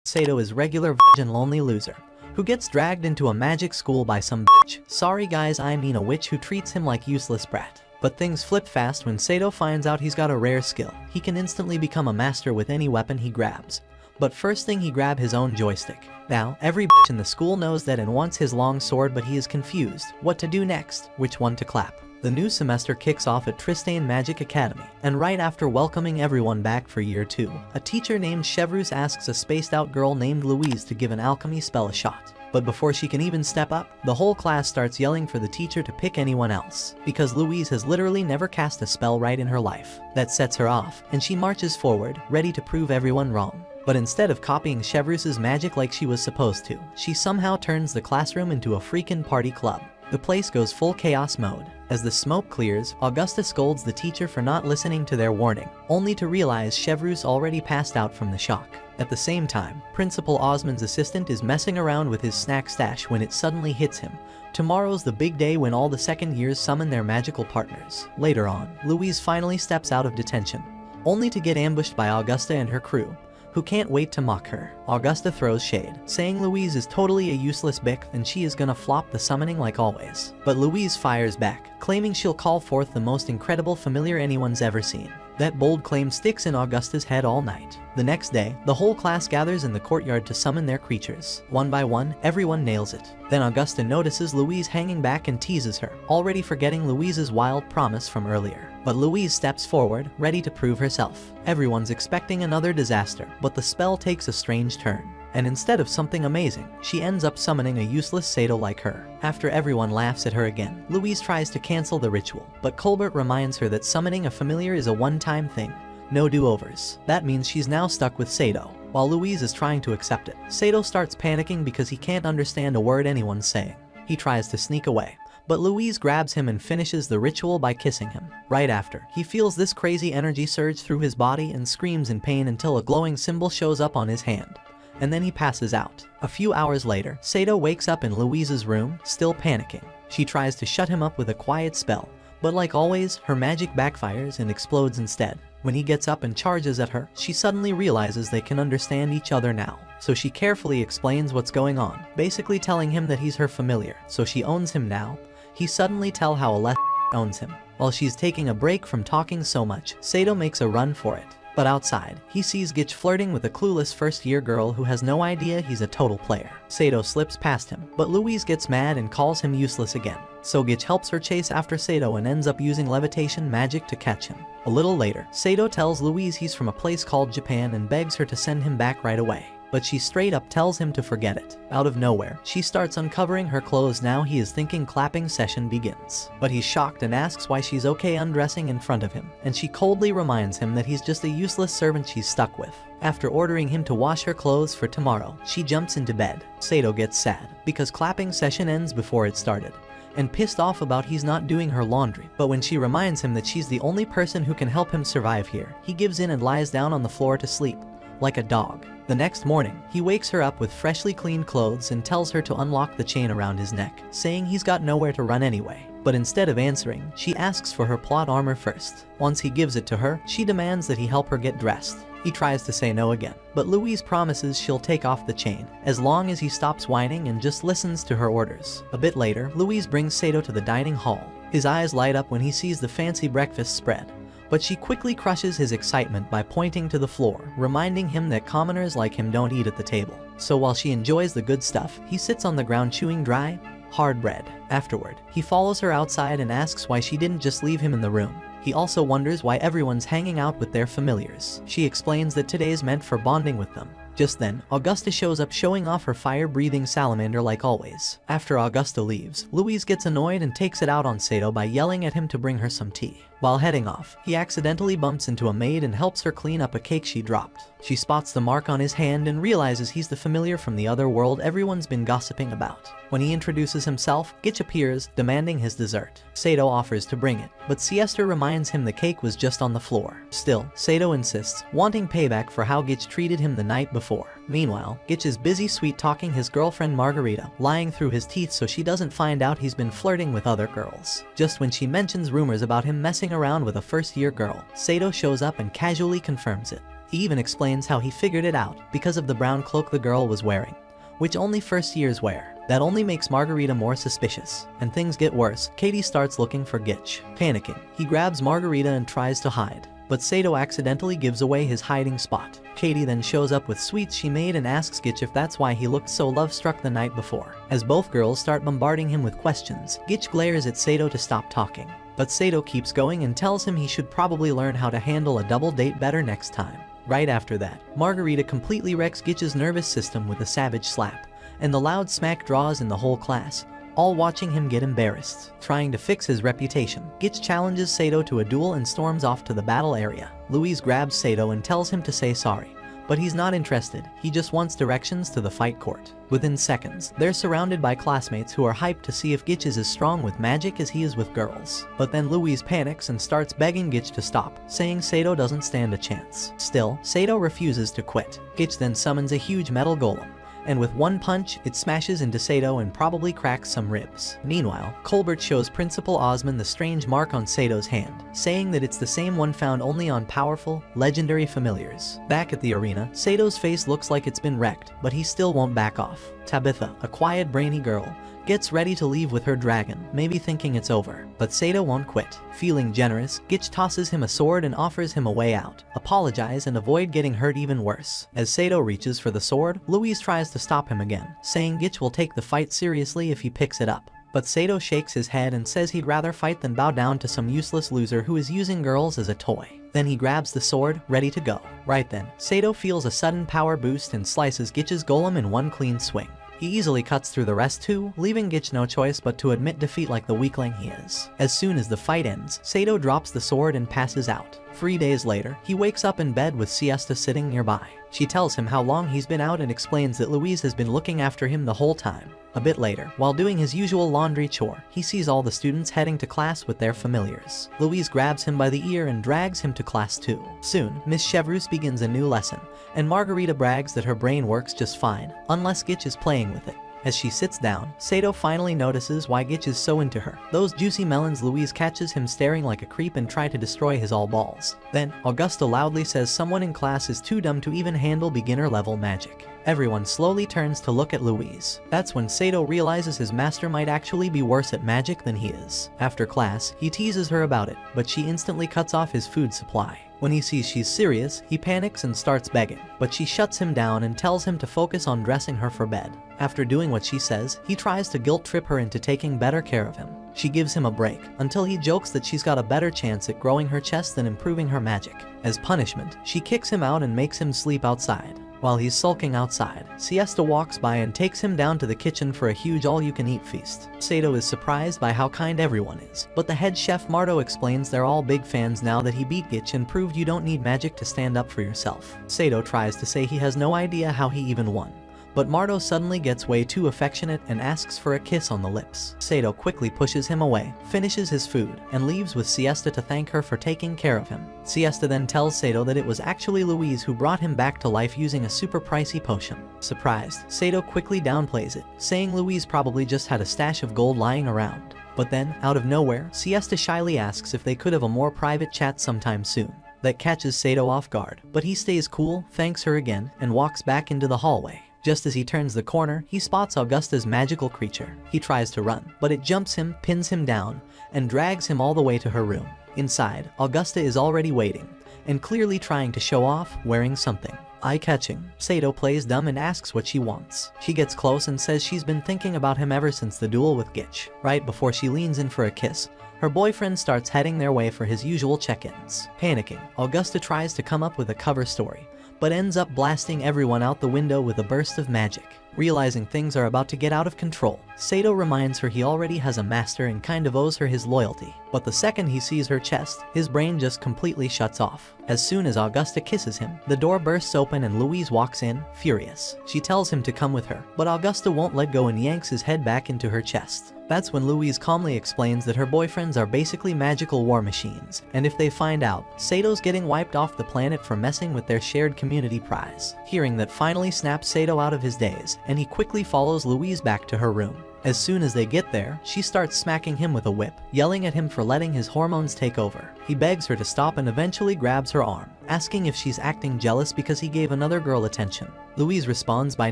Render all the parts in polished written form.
Sato is regular bitch and lonely loser who gets dragged into a magic school by some bitch. Sorry guys, I mean a witch who treats him like useless brat. But things flip fast when Sato finds out he's got a rare skill. He can instantly become a master with any weapon he grabs. But first thing, he grab his own joystick. Now, every bitch in the school knows that and wants his long sword, but he is confused what to do next, which one to clap. The new semester kicks off at Tristane Magic Academy, and right after welcoming everyone back for year 2, a teacher named Chevreuse asks a spaced out girl named Louise to give an alchemy spell a shot. But before she can even step up, the whole class starts yelling for the teacher to pick anyone else, because Louise has literally never cast a spell right in her life. That sets her off, and she marches forward, ready to prove everyone wrong. But instead of copying Chevreuse's magic like she was supposed to, she somehow turns the classroom into a freakin' party club. The place goes full chaos mode. As the smoke clears, Augusta scolds the teacher for not listening to their warning, only to realize Chevreuse already passed out from the shock. At the same time, Principal Osmond's assistant is messing around with his snack stash when it suddenly hits him. Tomorrow's the big day when all the second years summon their magical partners. Later on, Louise finally steps out of detention, only to get ambushed by Augusta and her crew, who can't wait to mock her. Augusta throws shade, saying Louise is totally a useless bick and she is gonna flop the summoning like always. But Louise fires back, claiming she'll call forth the most incredible familiar anyone's ever seen. That bold claim sticks in Augusta's head all night. The next day, the whole class gathers in the courtyard to summon their creatures. One by one, everyone nails it. Then Augusta notices Louise hanging back and teases her, already forgetting Louise's wild promise from earlier. But Louise steps forward, ready to prove herself. Everyone's expecting another disaster, but the spell takes a strange turn. And instead of something amazing, she ends up summoning a useless Sato like her. After everyone laughs at her again, Louise tries to cancel the ritual, but Colbert reminds her that summoning a familiar is a one-time thing. No do-overs. That means she's now stuck with Sato, while Louise is trying to accept it. Sato starts panicking because he can't understand a word anyone's saying. He tries to sneak away, but Louise grabs him and finishes the ritual by kissing him. Right after, he feels this crazy energy surge through his body and screams in pain until a glowing symbol shows up on his hand. And then he passes out. A few hours later, Sato wakes up in Louise's room, still panicking. She tries to shut him up with a quiet spell, but like always, her magic backfires and explodes instead. When he gets up and charges at her, she suddenly realizes they can understand each other now. So she carefully explains what's going on, basically telling him that he's her familiar, so she owns him now. He suddenly tells how Alessa owns him. While she's taking a break from talking so much, Sato makes a run for it. But outside, he sees Gitch flirting with a clueless first-year girl who has no idea he's a total player. Sato slips past him, but Louise gets mad and calls him useless again. So Gitch helps her chase after Sato and ends up using levitation magic to catch him. A little later, Sato tells Louise he's from a place called Japan and begs her to send him back right away. But she straight up tells him to forget it. Out of nowhere, she starts uncovering her clothes. Now he is thinking clapping session begins. But he's shocked and asks why she's okay undressing in front of him, and she coldly reminds him that he's just a useless servant she's stuck with. After ordering him to wash her clothes for tomorrow, she jumps into bed. Sato gets sad, because clapping session ends before it started, and pissed off about he's not doing her laundry. But when she reminds him that she's the only person who can help him survive here, he gives in and lies down on the floor to sleep, like a dog. The next morning, he wakes her up with freshly cleaned clothes and tells her to unlock the chain around his neck, saying he's got nowhere to run anyway. But instead of answering, she asks for her plot armor first. Once he gives it to her, she demands that he help her get dressed. He tries to say no again, but Louise promises she'll take off the chain, as long as he stops whining and just listens to her orders. A bit later, Louise brings Sato to the dining hall. His eyes light up when he sees the fancy breakfast spread, but she quickly crushes his excitement by pointing to the floor, reminding him that commoners like him don't eat at the table. So while she enjoys the good stuff, he sits on the ground chewing dry, hard bread. Afterward, he follows her outside and asks why she didn't just leave him in the room. He also wonders why everyone's hanging out with their familiars. She explains that today is meant for bonding with them. Just then, Augusta shows up showing off her fire-breathing salamander like always. After Augusta leaves, Louise gets annoyed and takes it out on Sato by yelling at him to bring her some tea. While heading off, he accidentally bumps into a maid and helps her clean up a cake she dropped. She spots the mark on his hand and realizes he's the familiar from the other world everyone's been gossiping about. When he introduces himself, Gitch appears, demanding his dessert. Sato offers to bring it, but Siesta reminds him the cake was just on the floor. Still, Sato insists, wanting payback for how Gitch treated him the night before. Meanwhile, Gitch is busy sweet-talking his girlfriend Margarita, lying through his teeth so she doesn't find out he's been flirting with other girls. Just when she mentions rumors about him messing around with a first-year girl, Sato shows up and casually confirms it. He even explains how he figured it out because of the brown cloak the girl was wearing, which only first years wear. That only makes Margarita more suspicious, and things get worse. Katie starts looking for Gitch. Panicking, he grabs Margarita and tries to hide, but Sato accidentally gives away his hiding spot. Katie then shows up with sweets she made and asks Gitch if that's why he looked so love-struck the night before. As both girls start bombarding him with questions, Gitch glares at Sato to stop talking, but Sato keeps going and tells him he should probably learn how to handle a double date better next time. Right after that, Margarita completely wrecks Gitch's nervous system with a savage slap, and the loud smack draws in the whole class, all watching him get embarrassed. Trying to fix his reputation, Gitch challenges Sato to a duel and storms off to the battle area. Louise grabs Sato and tells him to say sorry, but he's not interested. He just wants directions to the fight court. Within seconds, they're surrounded by classmates who are hyped to see if Gitch is as strong with magic as he is with girls. But then Louise panics and starts begging Gitch to stop, saying Sato doesn't stand a chance. Still, Sato refuses to quit. Gitch then summons a huge metal golem, and with one punch, it smashes into Sato and probably cracks some ribs. Meanwhile, Colbert shows Principal Osmond the strange mark on Sato's hand, saying that it's the same one found only on powerful, legendary familiars. Back at the arena, Sato's face looks like it's been wrecked, but he still won't back off. Tabitha, a quiet, brainy girl, gets ready to leave with her dragon, maybe thinking it's over. But Sato won't quit. Feeling generous, Gitch tosses him a sword and offers him a way out. Apologize and avoid getting hurt even worse. As Sato reaches for the sword, Louise tries to stop him again, saying Gitch will take the fight seriously if he picks it up. But Sato shakes his head and says he'd rather fight than bow down to some useless loser who is using girls as a toy. Then he grabs the sword, ready to go. Right then, Sato feels a sudden power boost and slices Gitch's golem in one clean swing. He easily cuts through the rest too, leaving Gitch no choice but to admit defeat like the weakling he is. As soon as the fight ends, Sato drops the sword and passes out. 3 days later, he wakes up in bed with Siesta sitting nearby. She tells him how long he's been out and explains that Louise has been looking after him the whole time. A bit later, while doing his usual laundry chore, he sees all the students heading to class with their familiars. Louise grabs him by the ear and drags him to class too. Soon, Miss Chevreuse begins a new lesson, and Margarita brags that her brain works just fine, unless Gitch is playing with it. As she sits down, Sato finally notices why Gitch is so into her. Those juicy melons. Louise catches him staring like a creep and try to destroy his all balls. Then, Augusta loudly says someone in class is too dumb to even handle beginner-level magic. Everyone slowly turns to look at Louise. That's when Sato realizes his master might actually be worse at magic than he is. After class, he teases her about it, but she instantly cuts off his food supply. When he sees she's serious, he panics and starts begging, but she shuts him down and tells him to focus on dressing her for bed. After doing what she says, he tries to guilt-trip her into taking better care of him. She gives him a break, until he jokes that she's got a better chance at growing her chest than improving her magic. As punishment, she kicks him out and makes him sleep outside. While he's sulking outside, Siesta walks by and takes him down to the kitchen for a huge all-you-can-eat feast. Sato is surprised by how kind everyone is, but the head chef Marto explains they're all big fans now that he beat Gitch and proved you don't need magic to stand up for yourself. Sato tries to say he has no idea how he even won, but Marto suddenly gets way too affectionate and asks for a kiss on the lips. Sato quickly pushes him away, finishes his food, and leaves with Siesta to thank her for taking care of him. Siesta then tells Sato that it was actually Louise who brought him back to life using a super pricey potion. Surprised, Sato quickly downplays it, saying Louise probably just had a stash of gold lying around. But then, out of nowhere, Siesta shyly asks if they could have a more private chat sometime soon. That catches Sato off guard, but he stays cool, thanks her again, and walks back into the hallway. Just as he turns the corner, he spots Augusta's magical creature. He tries to run, but it jumps him, pins him down, and drags him all the way to her room. Inside, Augusta is already waiting, and clearly trying to show off, wearing something eye-catching. Sato plays dumb and asks what she wants. She gets close and says she's been thinking about him ever since the duel with Gitch. Right before she leans in for a kiss, her boyfriend starts heading their way for his usual check-ins. Panicking, Augusta tries to come up with a cover story, but ends up blasting everyone out the window with a burst of magic. Realizing things are about to get out of control, Sato reminds her he already has a master and kind of owes her his loyalty. But the second he sees her chest, his brain just completely shuts off. As soon as Augusta kisses him, the door bursts open and Louise walks in, furious. She tells him to come with her, but Augusta won't let go and yanks his head back into her chest. That's when Louise calmly explains that her boyfriends are basically magical war machines, and if they find out, Sato's getting wiped off the planet for messing with their shared community prize. Hearing that finally snaps Sato out of his daze, and he quickly follows Louise back to her room. As soon as they get there, she starts smacking him with a whip, yelling at him for letting his hormones take over. He begs her to stop and eventually grabs her arm, asking if she's acting jealous because he gave another girl attention. Louise responds by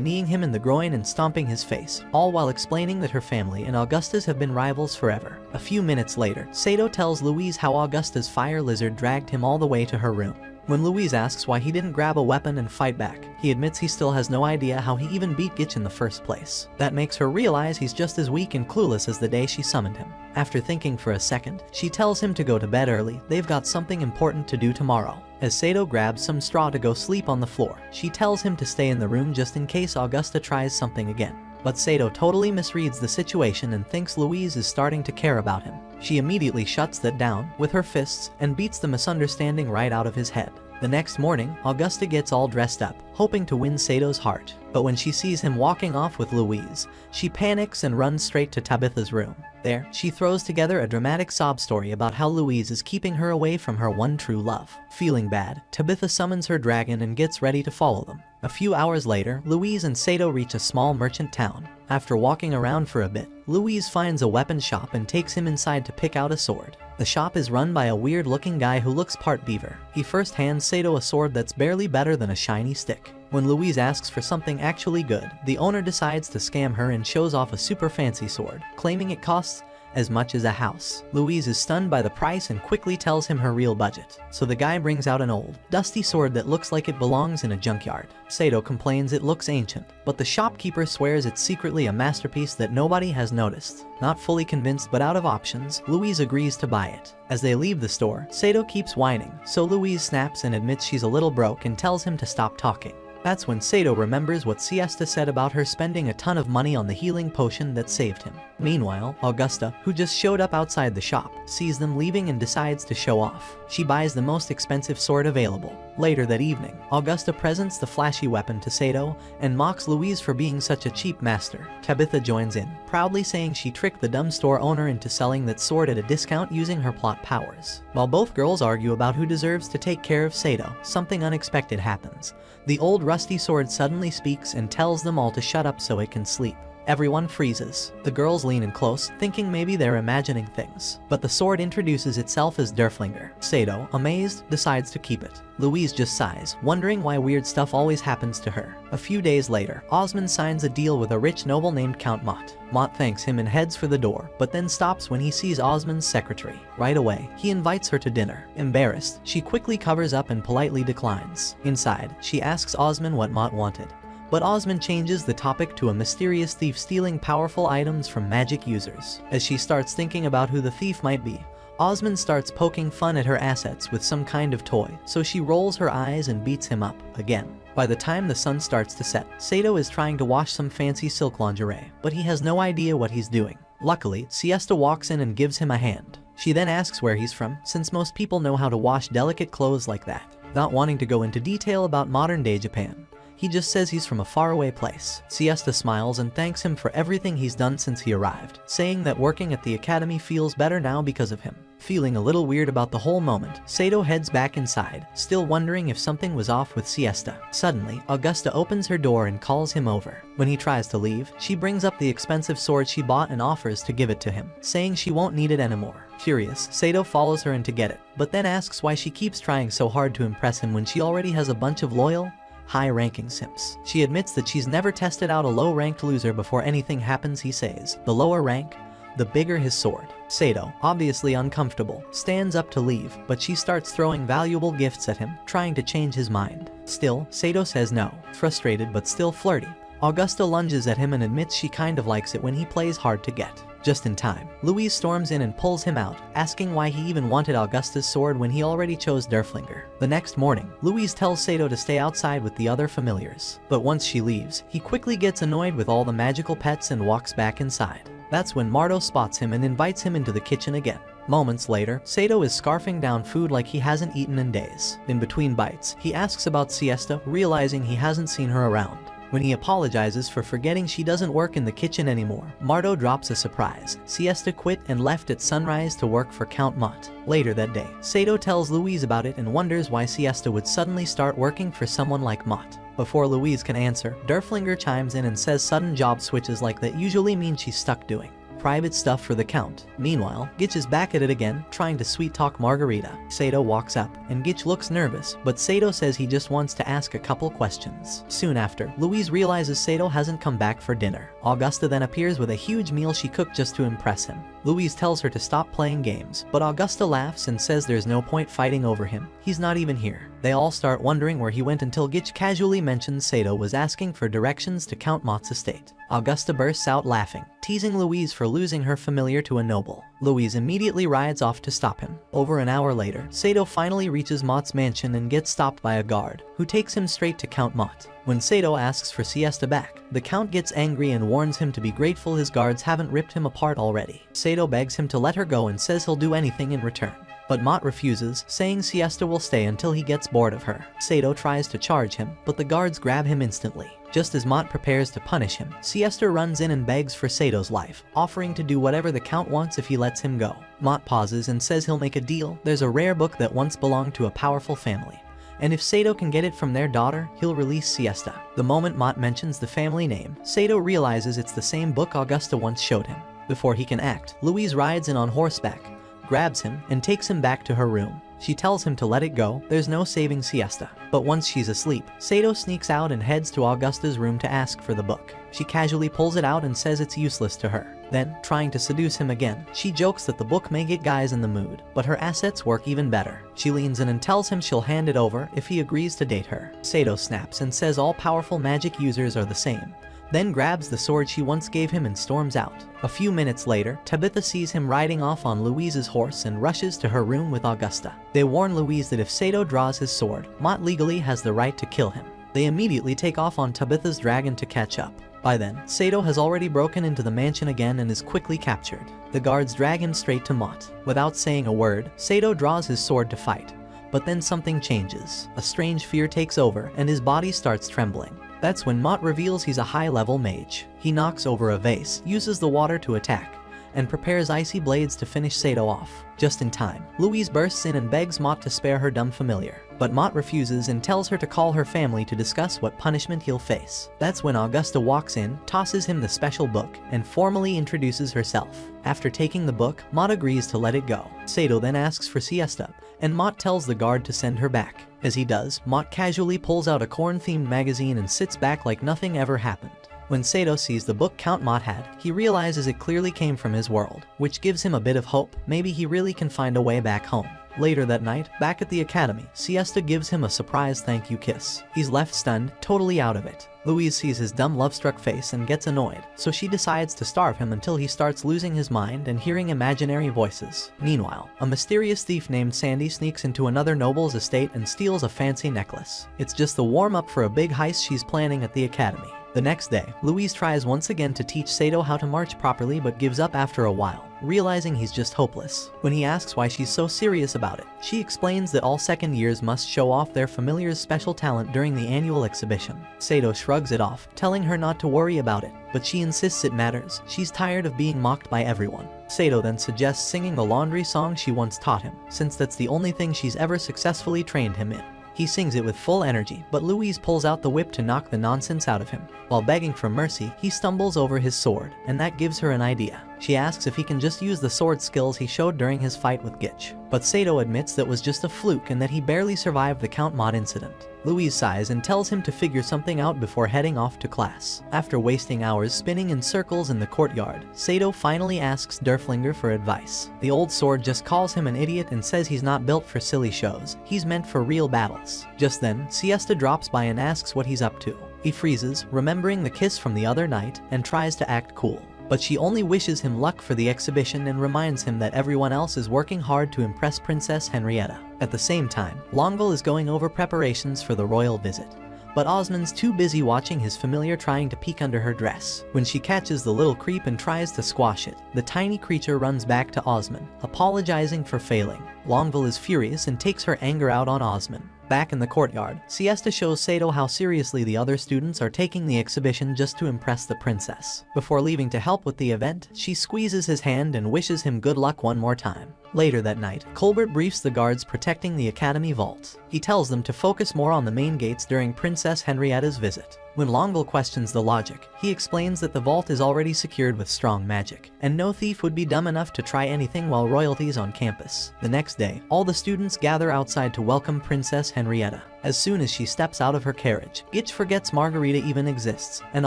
kneeing him in the groin and stomping his face, all while explaining that her family and Augustus have been rivals forever. A few minutes later, Sato tells Louise how Augusta's fire lizard dragged him all the way to her room. When Louise asks why he didn't grab a weapon and fight back, he admits he still has no idea how he even beat Gitch in the first place. That makes her realize he's just as weak and clueless as the day she summoned him. After thinking for a second, she tells him to go to bed early. They've got something important to do tomorrow. As Sato grabs some straw to go sleep on the floor, she tells him to stay in the room just in case Augusta tries something again. But Sato totally misreads the situation and thinks Louise is starting to care about him. She immediately shuts that down with her fists and beats the misunderstanding right out of his head. The next morning, Augusta gets all dressed up, hoping to win Sato's heart. But when she sees him walking off with Louise, she panics and runs straight to Tabitha's room. There, she throws together a dramatic sob story about how Louise is keeping her away from her one true love. Feeling bad, Tabitha summons her dragon and gets ready to follow them. A few hours later, Louise and Sato reach a small merchant town. After walking around for a bit, Louise finds a weapon shop and takes him inside to pick out a sword. The shop is run by a weird-looking guy who looks part beaver. He first hands Sato a sword that's barely better than a shiny stick. When Louise asks for something actually good, the owner decides to scam her and shows off a super fancy sword, claiming it costs as much as a house. Louise is stunned by the price and quickly tells him her real budget. So the guy brings out an old, dusty sword that looks like it belongs in a junkyard. Sato complains it looks ancient, but the shopkeeper swears it's secretly a masterpiece that nobody has noticed. Not fully convinced but out of options, Louise agrees to buy it. As they leave the store, Sato keeps whining, so Louise snaps and admits she's a little broke and tells him to stop talking. That's when Sato remembers what Siesta said about her spending a ton of money on the healing potion that saved him. Meanwhile, Augusta, who just showed up outside the shop, sees them leaving and decides to show off. She buys the most expensive sword available. Later that evening, Augusta presents the flashy weapon to Sato and mocks Louise for being such a cheap master. Tabitha joins in, proudly saying she tricked the dumb store owner into selling that sword at a discount using her plot powers. While both girls argue about who deserves to take care of Sato, something unexpected happens. The old rusty sword suddenly speaks and tells them all to shut up so it can sleep. Everyone freezes. The girls lean in close, thinking maybe they're imagining things. But the sword introduces itself as Derflinger. Sato, amazed, decides to keep it. Louise just sighs, wondering why weird stuff always happens to her. A few days later, Osmond signs a deal with a rich noble named Count Mott. Mott thanks him and heads for the door, but then stops when he sees Osmond's secretary. Right away, he invites her to dinner. Embarrassed, she quickly covers up and politely declines. Inside, she asks Osmond what Mott wanted. But Osmond changes the topic to a mysterious thief stealing powerful items from magic users. As she starts thinking about who the thief might be, Osmond starts poking fun at her assets with some kind of toy, so she rolls her eyes and beats him up again. By the time the sun starts to set, Sato is trying to wash some fancy silk lingerie, but he has no idea what he's doing. Luckily, Siesta walks in and gives him a hand. She then asks where he's from, since most people know how to wash delicate clothes like that. Not wanting to go into detail about modern-day Japan, he just says he's from a faraway place. Siesta smiles and thanks him for everything he's done since he arrived, saying that working at the academy feels better now because of him. Feeling a little weird about the whole moment, Sato heads back inside, still wondering if something was off with Siesta. Suddenly, Augusta opens her door and calls him over. When he tries to leave, she brings up the expensive sword she bought and offers to give it to him, saying she won't need it anymore. Curious, Sato follows her in to get it, but then asks why she keeps trying so hard to impress him when she already has a bunch of loyal, high-ranking simps. She admits that she's never tested out a low-ranked loser before anything happens, he says. The lower rank, the bigger his sword. Sato, obviously uncomfortable, stands up to leave, but she starts throwing valuable gifts at him, trying to change his mind. Still, Sato says no, frustrated but still flirty. Augusta lunges at him and admits she kind of likes it when he plays hard to get. Just in time, Louise storms in and pulls him out, asking why he even wanted Augusta's sword when he already chose Derflinger. The next morning, Louise tells Sato to stay outside with the other familiars. But once she leaves, he quickly gets annoyed with all the magical pets and walks back inside. That's when Marto spots him and invites him into the kitchen again. Moments later, Sato is scarfing down food like he hasn't eaten in days. In between bites, he asks about Siesta, realizing he hasn't seen her around. When he apologizes for forgetting she doesn't work in the kitchen anymore, Marto drops a surprise. Siesta quit and left at sunrise to work for Count Mott. Later that day, Sato tells Louise about it and wonders why Siesta would suddenly start working for someone like Mott. Before Louise can answer, Derflinger chimes in and says sudden job switches like that usually mean she's stuck doing private stuff for the Count. Meanwhile, Gitch is back at it again, trying to sweet-talk Margarita. Sato walks up, and Gitch looks nervous, but Sato says he just wants to ask a couple questions. Soon after, Louise realizes Sato hasn't come back for dinner. Augusta then appears with a huge meal she cooked just to impress him. Louise tells her to stop playing games, but Augusta laughs and says there's no point fighting over him. He's not even here. They all start wondering where he went until Gitch casually mentions Sato was asking for directions to Count Mott's estate. Augusta bursts out laughing, teasing Louise for losing her familiar to a noble. Louise immediately rides off to stop him. Over an hour later, Sato finally reaches Mott's mansion and gets stopped by a guard, who takes him straight to Count Mott. When Sato asks for Siesta back, the Count gets angry and warns him to be grateful his guards haven't ripped him apart already. Sato begs him to let her go and says he'll do anything in return. But Mott refuses, saying Siesta will stay until he gets bored of her. Sato tries to charge him, but the guards grab him instantly. Just as Mott prepares to punish him, Siesta runs in and begs for Sato's life, offering to do whatever the Count wants if he lets him go. Mott pauses and says he'll make a deal. There's a rare book that once belonged to a powerful family, and if Sato can get it from their daughter, he'll release Siesta. The moment Mott mentions the family name, Sato realizes it's the same book Augusta once showed him. Before he can act, Louise rides in on horseback, grabs him, and takes him back to her room. She tells him to let it go, there's no saving Siesta. But once she's asleep, Sato sneaks out and heads to Augusta's room to ask for the book. She casually pulls it out and says it's useless to her. Then, trying to seduce him again, she jokes that the book may get guys in the mood, but her assets work even better. She leans in and tells him she'll hand it over if he agrees to date her. Sato snaps and says all powerful magic users are the same, then grabs the sword she once gave him and storms out. A few minutes later, Tabitha sees him riding off on Louise's horse and rushes to her room with Augusta. They warn Louise that if Sato draws his sword, Mott legally has the right to kill him. They immediately take off on Tabitha's dragon to catch up. By then, Sato has already broken into the mansion again and is quickly captured. The guards drag him straight to Mott. Without saying a word, Sato draws his sword to fight. But then something changes. A strange fear takes over and his body starts trembling. That's when Mott reveals he's a high-level mage. He knocks over a vase, uses the water to attack, and prepares icy blades to finish Sato off. Just in time, Louise bursts in and begs Mott to spare her dumb familiar. But Mott refuses and tells her to call her family to discuss what punishment he'll face. That's when Augusta walks in, tosses him the special book, and formally introduces herself. After taking the book, Mott agrees to let it go. Sato then asks for Siesta, and Mott tells the guard to send her back. As he does, Mott casually pulls out a corn-themed magazine and sits back like nothing ever happened. When Sato sees the book Count Mott had, he realizes it clearly came from his world, which gives him a bit of hope. Maybe he really can find a way back home. Later that night, back at the academy, Siesta gives him a surprise thank you kiss. He's left stunned, totally out of it. Louise sees his dumb love-struck face and gets annoyed, so she decides to starve him until he starts losing his mind and hearing imaginary voices. Meanwhile, a mysterious thief named Sandy sneaks into another noble's estate and steals a fancy necklace. It's just the warm-up for a big heist she's planning at the academy. The next day, Louise tries once again to teach Sato how to march properly but gives up after a while, realizing he's just hopeless. When he asks why she's so serious about it, she explains that all second years must show off their familiar's special talent during the annual exhibition. Sato shrugs it off, telling her not to worry about it, but she insists it matters. She's tired of being mocked by everyone. Sato then suggests singing the laundry song she once taught him, since that's the only thing she's ever successfully trained him in. He sings it with full energy, but Louise pulls out the whip to knock the nonsense out of him. While begging for mercy, he stumbles over his sword, and that gives her an idea. She asks if he can just use the sword skills he showed during his fight with Gitch. But Sato admits that was just a fluke and that he barely survived the Count Mott incident. Louise sighs and tells him to figure something out before heading off to class. After wasting hours spinning in circles in the courtyard, Sato finally asks Derflinger for advice. The old sword just calls him an idiot and says he's not built for silly shows. He's meant for real battles. Just then, Siesta drops by and asks what he's up to. He freezes, remembering the kiss from the other night, and tries to act cool. But she only wishes him luck for the exhibition and reminds him that everyone else is working hard to impress Princess Henrietta. At the same time, Longueville is going over preparations for the royal visit. But Osmond's too busy watching his familiar trying to peek under her dress. When she catches the little creep and tries to squash it, the tiny creature runs back to Osmond, apologizing for failing. Longueville is furious and takes her anger out on Osmond. Back in the courtyard, Siesta shows Sato how seriously the other students are taking the exhibition just to impress the princess. Before leaving to help with the event, she squeezes his hand and wishes him good luck one more time. Later that night, Colbert briefs the guards protecting the Academy vault. He tells them to focus more on the main gates during Princess Henrietta's visit. When Longueville questions the logic, he explains that the vault is already secured with strong magic, and no thief would be dumb enough to try anything while royalty is on campus. The next day, all the students gather outside to welcome Princess Henrietta. As soon as she steps out of her carriage, Gitch forgets Margarita even exists, and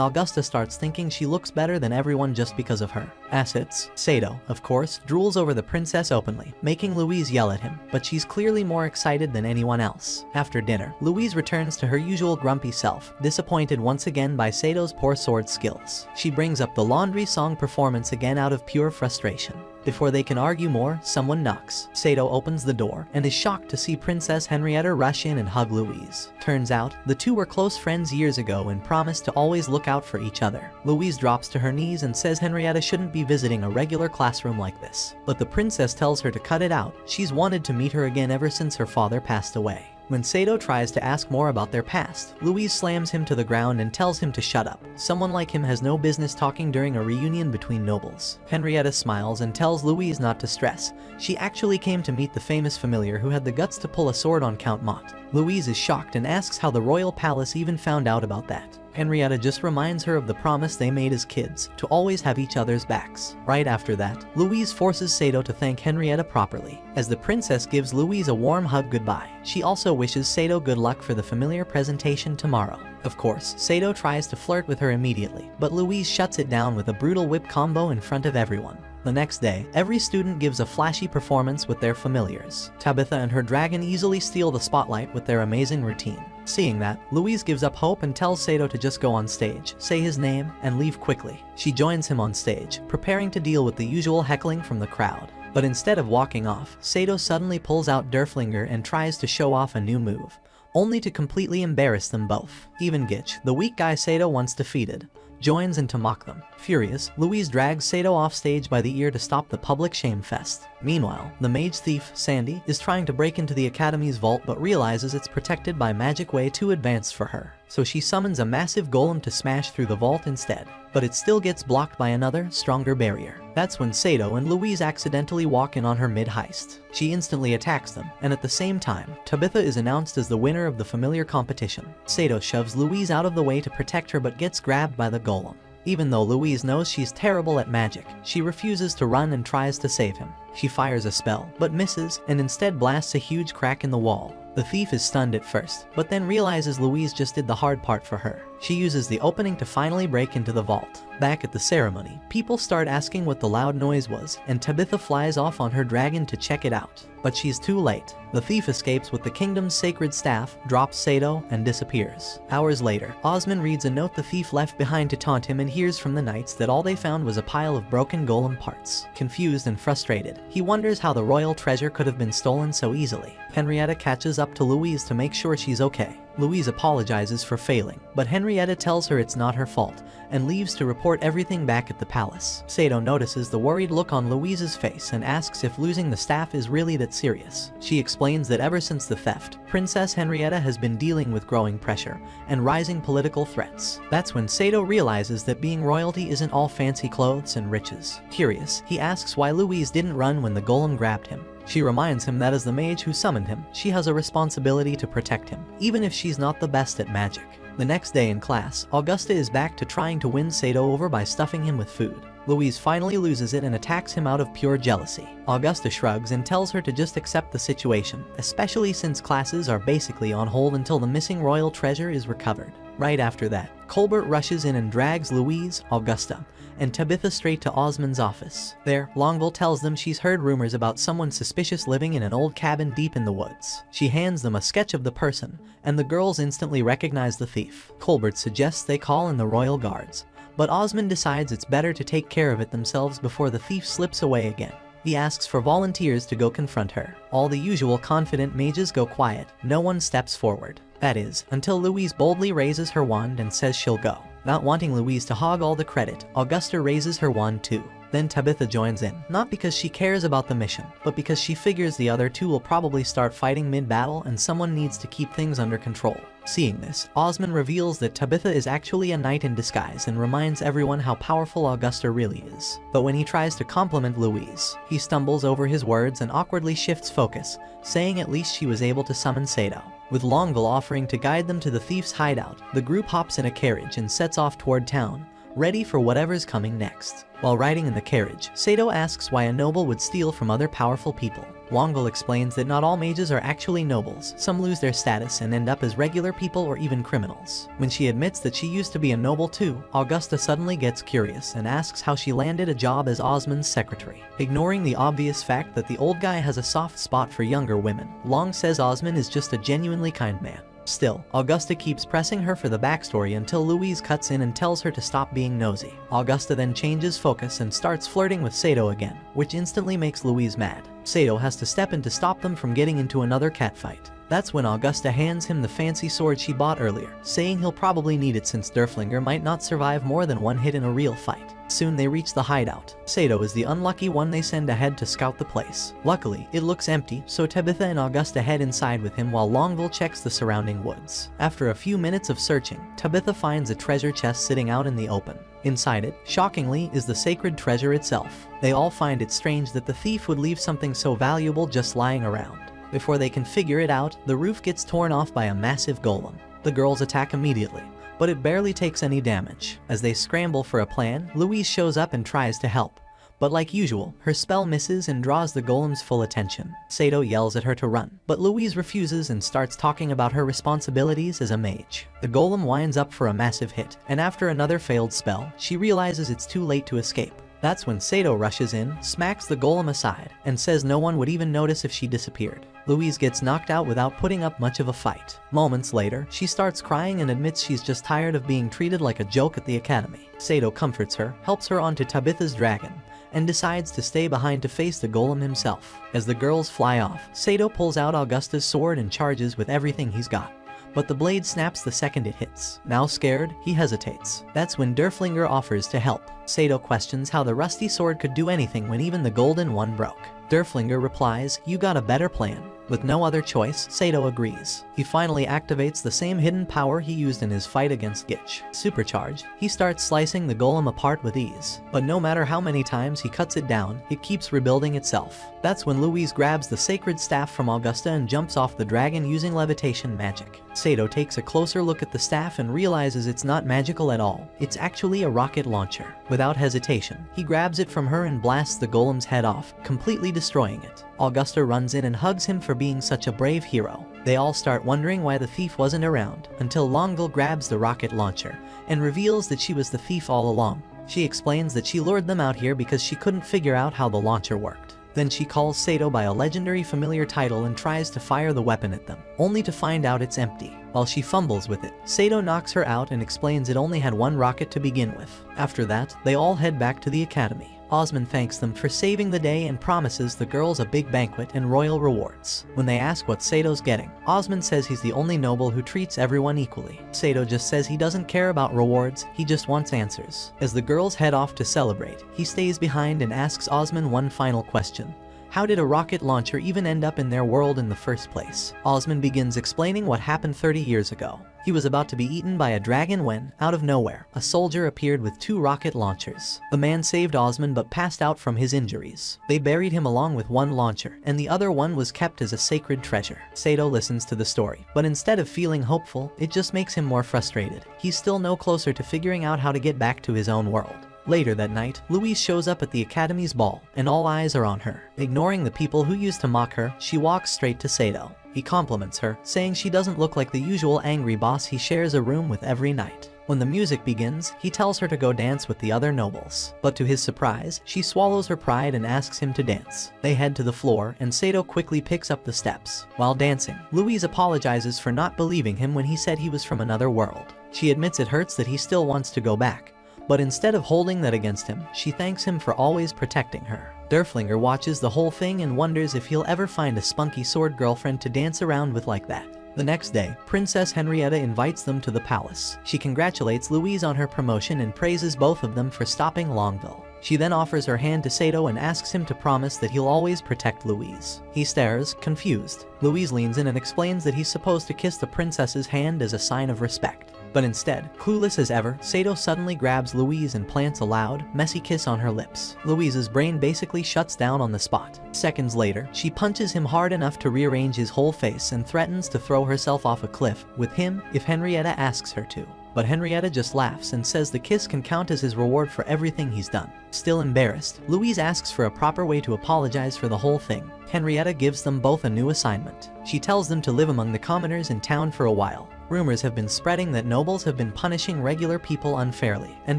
Augusta starts thinking she looks better than everyone just because of her assets. Sato, of course, drools over the princess openly, making Louise yell at him, but she's clearly more excited than anyone else. After dinner, Louise returns to her usual grumpy self, disappointed once again by Sato's poor sword skills. She brings up the laundry song performance again out of pure frustration. Before they can argue more, someone knocks. Sato opens the door and is shocked to see Princess Henrietta rush in and hug Louise. Turns out, the two were close friends years ago and promised to always look out for each other. Louise drops to her knees and says Henrietta shouldn't be visiting a regular classroom like this. But the princess tells her to cut it out. She's wanted to meet her again ever since her father passed away. When Sato tries to ask more about their past, Louise slams him to the ground and tells him to shut up. Someone like him has no business talking during a reunion between nobles. Henrietta smiles and tells Louise not to stress. She actually came to meet the famous familiar who had the guts to pull a sword on Count Mott. Louise is shocked and asks how the royal palace even found out about that. Henrietta just reminds her of the promise they made as kids, to always have each other's backs. Right after that, Louise forces Sato to thank Henrietta properly. As the princess gives Louise a warm hug goodbye, she also wishes Sato good luck for the familiar presentation tomorrow. Of course, Sato tries to flirt with her immediately, but Louise shuts it down with a brutal whip combo in front of everyone. The next day, every student gives a flashy performance with their familiars. Tabitha and her dragon easily steal the spotlight with their amazing routine. Seeing that, Louise gives up hope and tells Sato to just go on stage, say his name, and leave quickly. She joins him on stage, preparing to deal with the usual heckling from the crowd. But instead of walking off, Sato suddenly pulls out Derflinger and tries to show off a new move, only to completely embarrass them both. Even Gitch, the weak guy Sato once defeated, joins in to mock them. Furious, Louise drags Sato off stage by the ear to stop the public shame fest. Meanwhile, the mage thief, Sandy, is trying to break into the Academy's vault but realizes it's protected by magic way too advanced for her. So she summons a massive golem to smash through the vault instead. But it still gets blocked by another, stronger barrier. That's when Sato and Louise accidentally walk in on her mid-heist. She instantly attacks them, and at the same time, Tabitha is announced as the winner of the familiar competition. Sato shoves Louise out of the way to protect her but gets grabbed by the golem. Even though Louise knows she's terrible at magic, she refuses to run and tries to save him. She fires a spell, but misses, and instead blasts a huge crack in the wall. The thief is stunned at first, but then realizes Louise just did the hard part for her. She uses the opening to finally break into the vault. Back at the ceremony, people start asking what the loud noise was, and Tabitha flies off on her dragon to check it out. But she's too late. The thief escapes with the kingdom's sacred staff, drops Sato, and disappears. Hours later, Osmond reads a note the thief left behind to taunt him and hears from the knights that all they found was a pile of broken golem parts. Confused and frustrated, he wonders how the royal treasure could have been stolen so easily. Henrietta catches up to Louise to make sure she's okay. Louise apologizes for failing, but Henrietta tells her it's not her fault, and leaves to report everything back at the palace. Sato notices the worried look on Louise's face and asks if losing the staff is really that serious. She explains that ever since the theft, Princess Henrietta has been dealing with growing pressure and rising political threats. That's when Sato realizes that being royalty isn't all fancy clothes and riches. Curious, he asks why Louise didn't run when the golem grabbed him. She reminds him that as the mage who summoned him, she has a responsibility to protect him, even if she's not the best at magic. The next day in class, Augusta is back to trying to win Sato over by stuffing him with food. Louise finally loses it and attacks him out of pure jealousy. Augusta shrugs and tells her to just accept the situation, especially since classes are basically on hold until the missing royal treasure is recovered. Right after that, Colbert rushes in and drags Louise, Augusta, and Tabitha straight to Osmond's office. There, Longueville tells them she's heard rumors about someone suspicious living in an old cabin deep in the woods. She hands them a sketch of the person, and the girls instantly recognize the thief. Colbert suggests they call in the royal guards, but Osmond decides it's better to take care of it themselves before the thief slips away again. He asks for volunteers to go confront her. All the usual confident mages go quiet. No one steps forward. That is, until Louise boldly raises her wand and says she'll go. Not wanting Louise to hog all the credit, Augusta raises her wand too. Then Tabitha joins in, not because she cares about the mission, but because she figures the other two will probably start fighting mid-battle and someone needs to keep things under control. Seeing this, Osmond reveals that Tabitha is actually a knight in disguise and reminds everyone how powerful Augusta really is. But when he tries to compliment Louise, he stumbles over his words and awkwardly shifts focus, saying at least she was able to summon Sato. With Longueville offering to guide them to the thief's hideout, the group hops in a carriage and sets off toward town, ready for whatever's coming next. While riding in the carriage, Sato asks why a noble would steal from other powerful people. Longueville explains that not all mages are actually nobles, some lose their status and end up as regular people or even criminals. When she admits that she used to be a noble too, Augusta suddenly gets curious and asks how she landed a job as Osmond's secretary. Ignoring the obvious fact that the old guy has a soft spot for younger women, Long says Osmond is just a genuinely kind man. Still, Augusta keeps pressing her for the backstory until Louise cuts in and tells her to stop being nosy. Augusta then changes focus and starts flirting with Sato again, which instantly makes Louise mad. Sato has to step in to stop them from getting into another catfight. That's when Augusta hands him the fancy sword she bought earlier, saying he'll probably need it since Derflinger might not survive more than one hit in a real fight. Soon they reach the hideout. Sato is the unlucky one they send ahead to scout the place. Luckily, it looks empty, so Tabitha and Augusta head inside with him while Longueville checks the surrounding woods. After a few minutes of searching, Tabitha finds a treasure chest sitting out in the open. Inside it, shockingly, is the sacred treasure itself. They all find it strange that the thief would leave something so valuable just lying around. Before they can figure it out, the roof gets torn off by a massive golem. The girls attack immediately, but it barely takes any damage. As they scramble for a plan, Louise shows up and tries to help. But like usual, her spell misses and draws the golem's full attention. Sato yells at her to run, but Louise refuses and starts talking about her responsibilities as a mage. The golem winds up for a massive hit, and after another failed spell, she realizes it's too late to escape. That's when Sato rushes in, smacks the golem aside, and says no one would even notice if she disappeared. Louise gets knocked out without putting up much of a fight. Moments later, she starts crying and admits she's just tired of being treated like a joke at the academy. Sato comforts her, helps her onto Tabitha's dragon, and decides to stay behind to face the golem himself. As the girls fly off, Sato pulls out Augusta's sword and charges with everything he's got. But the blade snaps the second it hits. Now scared, he hesitates. That's when Derflinger offers to help. Sato questions how the rusty sword could do anything when even the golden one broke. Derflinger replies, "You got a better plan." With no other choice, Sato agrees. He finally activates the same hidden power he used in his fight against Gitch. Supercharged, he starts slicing the golem apart with ease. But no matter how many times he cuts it down, it keeps rebuilding itself. That's when Louise grabs the sacred staff from Augusta and jumps off the dragon using levitation magic. Sato takes a closer look at the staff and realizes it's not magical at all. It's actually a rocket launcher. Without hesitation, he grabs it from her and blasts the golem's head off, completely destroying it. Augusta runs in and hugs him for being such a brave hero. They all start wondering why the thief wasn't around, until Longueville grabs the rocket launcher and reveals that she was the thief all along. She explains that she lured them out here because she couldn't figure out how the launcher worked. Then she calls Sato by a legendary familiar title and tries to fire the weapon at them, only to find out it's empty. While she fumbles with it, Sato knocks her out and explains it only had one rocket to begin with. After that, they all head back to the academy. Osmond thanks them for saving the day and promises the girls a big banquet and royal rewards. When they ask what Sato's getting, Osmond says he's the only noble who treats everyone equally. Sato just says he doesn't care about rewards, he just wants answers. As the girls head off to celebrate, he stays behind and asks Osmond one final question. How did a rocket launcher even end up in their world in the first place? Osmond begins explaining what happened 30 years ago. He was about to be eaten by a dragon when, out of nowhere, a soldier appeared with 2 rocket launchers. The man saved Osmond but passed out from his injuries. They buried him along with one launcher, and the other one was kept as a sacred treasure. Sato listens to the story, but instead of feeling hopeful, it just makes him more frustrated. He's still no closer to figuring out how to get back to his own world. Later that night, Louise shows up at the Academy's ball, and all eyes are on her. Ignoring the people who used to mock her, she walks straight to Sato. He compliments her, saying she doesn't look like the usual angry boss he shares a room with every night. When the music begins, he tells her to go dance with the other nobles. But to his surprise, she swallows her pride and asks him to dance. They head to the floor, and Sato quickly picks up the steps. While dancing, Louise apologizes for not believing him when he said he was from another world. She admits it hurts that he still wants to go back. But instead of holding that against him, she thanks him for always protecting her. Derflinger watches the whole thing and wonders if he'll ever find a spunky sword girlfriend to dance around with like that. The next day, Princess Henrietta invites them to the palace. She congratulates Louise on her promotion and praises both of them for stopping Longueville. She then offers her hand to Sato and asks him to promise that he'll always protect Louise. He stares, confused. Louise leans in and explains that he's supposed to kiss the princess's hand as a sign of respect. But instead, clueless as ever, Sato suddenly grabs Louise and plants a loud, messy kiss on her lips. Louise's brain basically shuts down on the spot. Seconds later, she punches him hard enough to rearrange his whole face and threatens to throw herself off a cliff with him if Henrietta asks her to. But Henrietta just laughs and says the kiss can count as his reward for everything he's done. Still embarrassed, Louise asks for a proper way to apologize for the whole thing. Henrietta gives them both a new assignment. She tells them to live among the commoners in town for a while. Rumors have been spreading that nobles have been punishing regular people unfairly, and